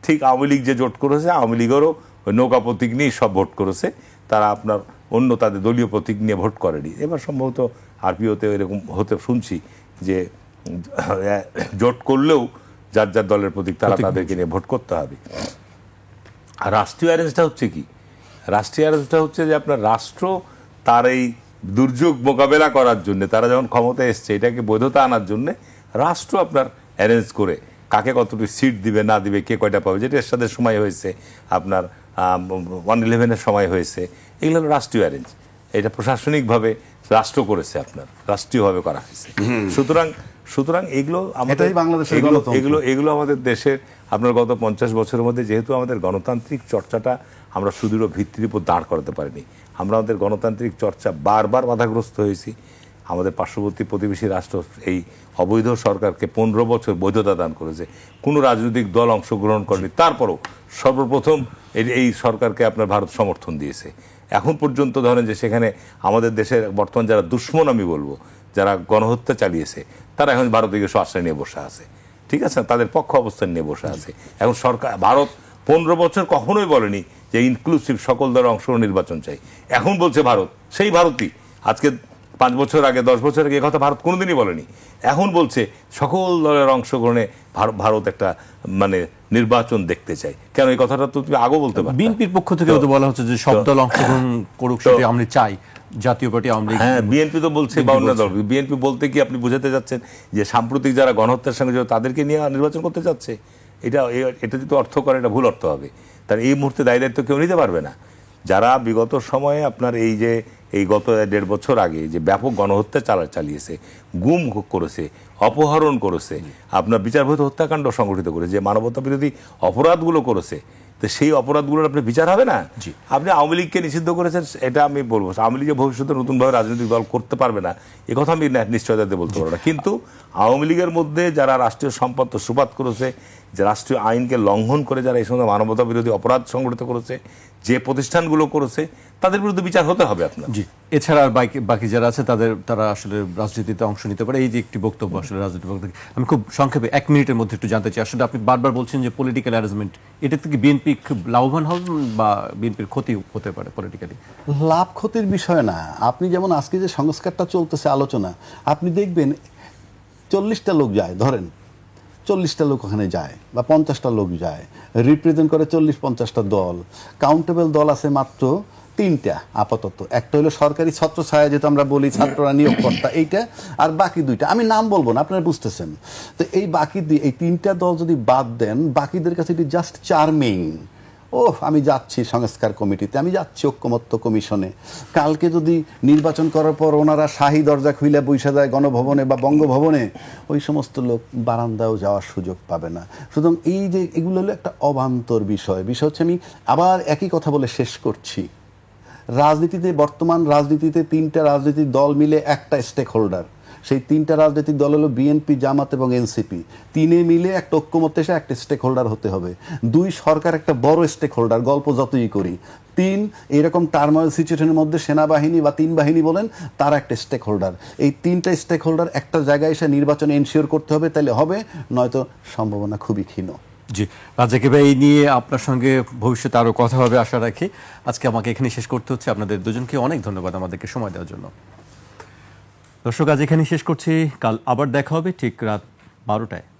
ঠিক আওয়ামী লীগ যে জোট করেছে, আওয়ামী লীগেরও ওই নৌকা প্রতীক নিয়েই সব ভোট করেছে, তারা আপনার অন্য তাদের দলীয় প্রতীক নিয়ে ভোট করেনি। এবার সম্ভবত আরপিওতে এরকম হতে শুনছি যে জোট করলেও যার যার দলের প্রতীক তারা তাদেরকে নিয়ে ভোট করতে হবে। আর রাষ্ট্রীয় অ্যারেঞ্জটা হচ্ছে কি? রাষ্ট্রীয় অ্যারেঞ্জটা হচ্ছে যে আপনার রাষ্ট্র তার এই দুর্যোগ মোকাবেলা করার জন্য, তারা যখন ক্ষমতায় এসছে এটাকে বৈধতা আনার জন্য রাষ্ট্র আপনার অ্যারেঞ্জ করে কাকে কতটুকু সিট দিবে না দিবে, কে কয়টা পাবে, যেটা এরশাদের সময় হয়েছে, আপনার 111-এর সময় হয়েছে, এগুলো হলো রাষ্ট্রীয় অ্যারেঞ্জ। এটা প্রশাসনিকভাবে রাষ্ট্র করেছে, আপনার রাষ্ট্রীয়ভাবে করা হয়েছে। সুতরাং এগুলো এগুলো আমাদের দেশের আপনার গত 50 বছরের মধ্যে যেহেতু আমাদের গণতান্ত্রিক চর্চাটা আমরা সুদৃঢ় ভিত্তির উপর দাঁড় করাতে পারিনি, আমরা আমাদের গণতান্ত্রিক চর্চা বারবার বাধাগ্রস্ত হয়েছি। আমাদের পার্শ্ববর্তী প্রতিবেশী রাষ্ট্র এই অবৈধ সরকারকে 15 বছর বৈধতা দান করেছে, কোনো রাজনৈতিক দল অংশগ্রহণ করেনি। তারপরও সর্বপ্রথম এই সরকারকে আপনার ভারত সমর্থন দিয়েছে। এখন পর্যন্ত ধরেন যে সেখানে আমাদের দেশের বর্তমান যারা দুশ্মন আমি বলবো, যারা গণহত্যা চালিয়েছে, তারা এখন ভারতীয় আশ্রয় নিয়ে বসে আছে, ঠিক আছে, তাদের পক্ষ অবস্থান নিয়ে বসে আছে। এখন সরকার ভারত 15 বছর কখনোই বলেনি যে ইনক্লুসিভ সকল দলের অংশগ্রহণ নির্বাচন চাই। এখন বলছে ভারত, সেই ভারতই আজকে 5 বছর আগে, 10 বছর আগে কথা ভারত কোনোদিনই বলেনি। এখন বলছে সকল দলের অংশগ্রহণে ভারত একটা নির্বাচন দেখতে চাই। কেন এই কথাটা তো তুমি আগেও বলতে পারো। বিএনপির পক্ষ থেকে তো বলা হচ্ছে যে সব দল অংশগ্রহণ করুক, সেটা আমরা চাই, জাতীয় পার্টি, আওয়ামী লীগ। হ্যাঁ, বিএনপি তো বলছে 52 দল। বিএনপি বলতে কি আপনি বুঝাতে যাচ্ছেন যে সাম্প্রতিক যারা গণহত্যার সঙ্গে তাদেরকে নিয়ে নির্বাচন করতে যাচ্ছে? এটা যদি অর্থ করে, এটা ভুল অর্থ হবে। তার এই মুহূর্তে দায়িত্ব কেউ নিতে পারবে না। যারা বিগত সময়ে আপনার এই গত 1.5 বছর আগে যে ব্যাপক গণহত্যা চালিয়েছে, গুম করেছে, অপহরণ করেছে, আপনার বিচারবহির্ভূত হত্যাকাণ্ড সংগঠিত করেছে, যে মানবতা বিরোধী অপরাধগুলো করেছে, তো সেই অপরাধগুলোর আপনি বিচার হবে না? আপনি আওয়ামী লীগকে নিষিদ্ধ করেছেন, এটা আমি বলবো আওয়ামী লীগের ভবিষ্যতে নতুনভাবে রাজনৈতিক দল করতে পারবে না, এ কথা আমি নিশ্চয়তা দিয়ে বলতে পারবো না। কিন্তু আওয়ামী লীগের মধ্যে যারা রাষ্ট্রীয় সম্পদ সুপাত করেছে, যে রাষ্ট্রীয় আইনকে লঙ্ঘন করে যারা এই সময় মানবতা বিরোধী অপরাধ সংগঠিত করেছে, যে প্রতিষ্ঠানগুলো করেছে, তাদের বিরুদ্ধে বিচার হতে হবে আপনার। জি, এছাড়া আর বাকি যারা আছে তারা আসলে রাজনীতিতে অংশ নিতে পারে। এই যে একটি বক্তব্য, আসলে রাজনীতি বক্তব্য আমি খুব সংক্ষেপে 1 মিনিটের মধ্যে একটু জানতে চাই। আসলে আপনি বারবার বলছেন যে পলিটিক্যাল অ্যারেঞ্জমেন্ট, এটা থেকে বিএনপি খুব লাভবান হবে বা বিএনপির ক্ষতি হতে পারে পলিটিক্যালি? লাভ ক্ষতির বিষয় না। আপনি যেমন আজকে যে সংস্কারটা চলতেছে আলোচনা, আপনি দেখবেন 40টা লোক যায়, ধরেন 40টা লোক ওখানে যায় বা 50টা লোক যায়, রিপ্রেজেন্ট করে 40-50টা দল। কাউন্টেবল দল আছে মাত্র 3টা আপাতত। একটা হলো সরকারি ছত্রছায়া, যেটা আমরা বলি ছাত্ররা নিয়োগকর্তা, এইটা, আর বাকি 2টা আমি নাম বলবো না, আপনারা বুঝতেছেন। তো এই 3টা দল যদি বাদ দেন, বাকিদের কাছে এটি জাস্ট চার্মিং। আমি যাচ্ছি সংস্কার কমিটিতে, আমি যাচ্ছি ঐক্যমত্য কমিশনে। কালকে যদি নির্বাচন করার পর ওনারা শাহী দরজা খুলে বৈশা যায় গণভবনে বা বঙ্গভবনে, ওই সমস্ত লোক বারান্দাও যাওয়ার সুযোগ পাবে না। সুতরাং এই যে এগুলো হলো একটা অবান্তর বিষয় হচ্ছে, আমি আবার একই কথা বলে শেষ করছি, রাজনীতিতে, বর্তমান রাজনীতিতে 3টা রাজনীতির দল মিলে একটা স্টেক হোল্ডার। সেই তিনটা রাজনৈতিক দল হলো বিএনপি, জামাত এবং এনসিপি। তিনে মিলে একটা ঐক্যমত্যে এসে একটা স্টেক হোল্ডার হতে হবে। দুই, সরকার একটা বড় স্টেক হোল্ডার, গল্প যতই করি। তিন, এইরকম টার্মোয়াল সিচুয়েশনের মধ্যে সেনাবাহিনী বা তিন বাহিনী বলেন, তারা একটা স্টেক হোল্ডার। এই তিনটা স্টেক হোল্ডার একটা জায়গায় এসে নির্বাচন এনশিওর করতে হবে, তাহলে হবে, নয়তো সম্ভাবনা খুবই ক্ষীণ। জি, রাজ্জাকি ভাই, এই নিয়ে আপনার সঙ্গে ভবিষ্যতে আরও কথা হবে আশা রাখি। আজকে আমাকে এখানে শেষ করতে হচ্ছে। আপনাদের দুজনকে অনেক ধন্যবাদ আমাদেরকে সময় দেওয়ার জন্য। দর্শক, আজ এখানে শেষ করছি। কাল আবার দেখা হবে ঠিক রাত 12টায়।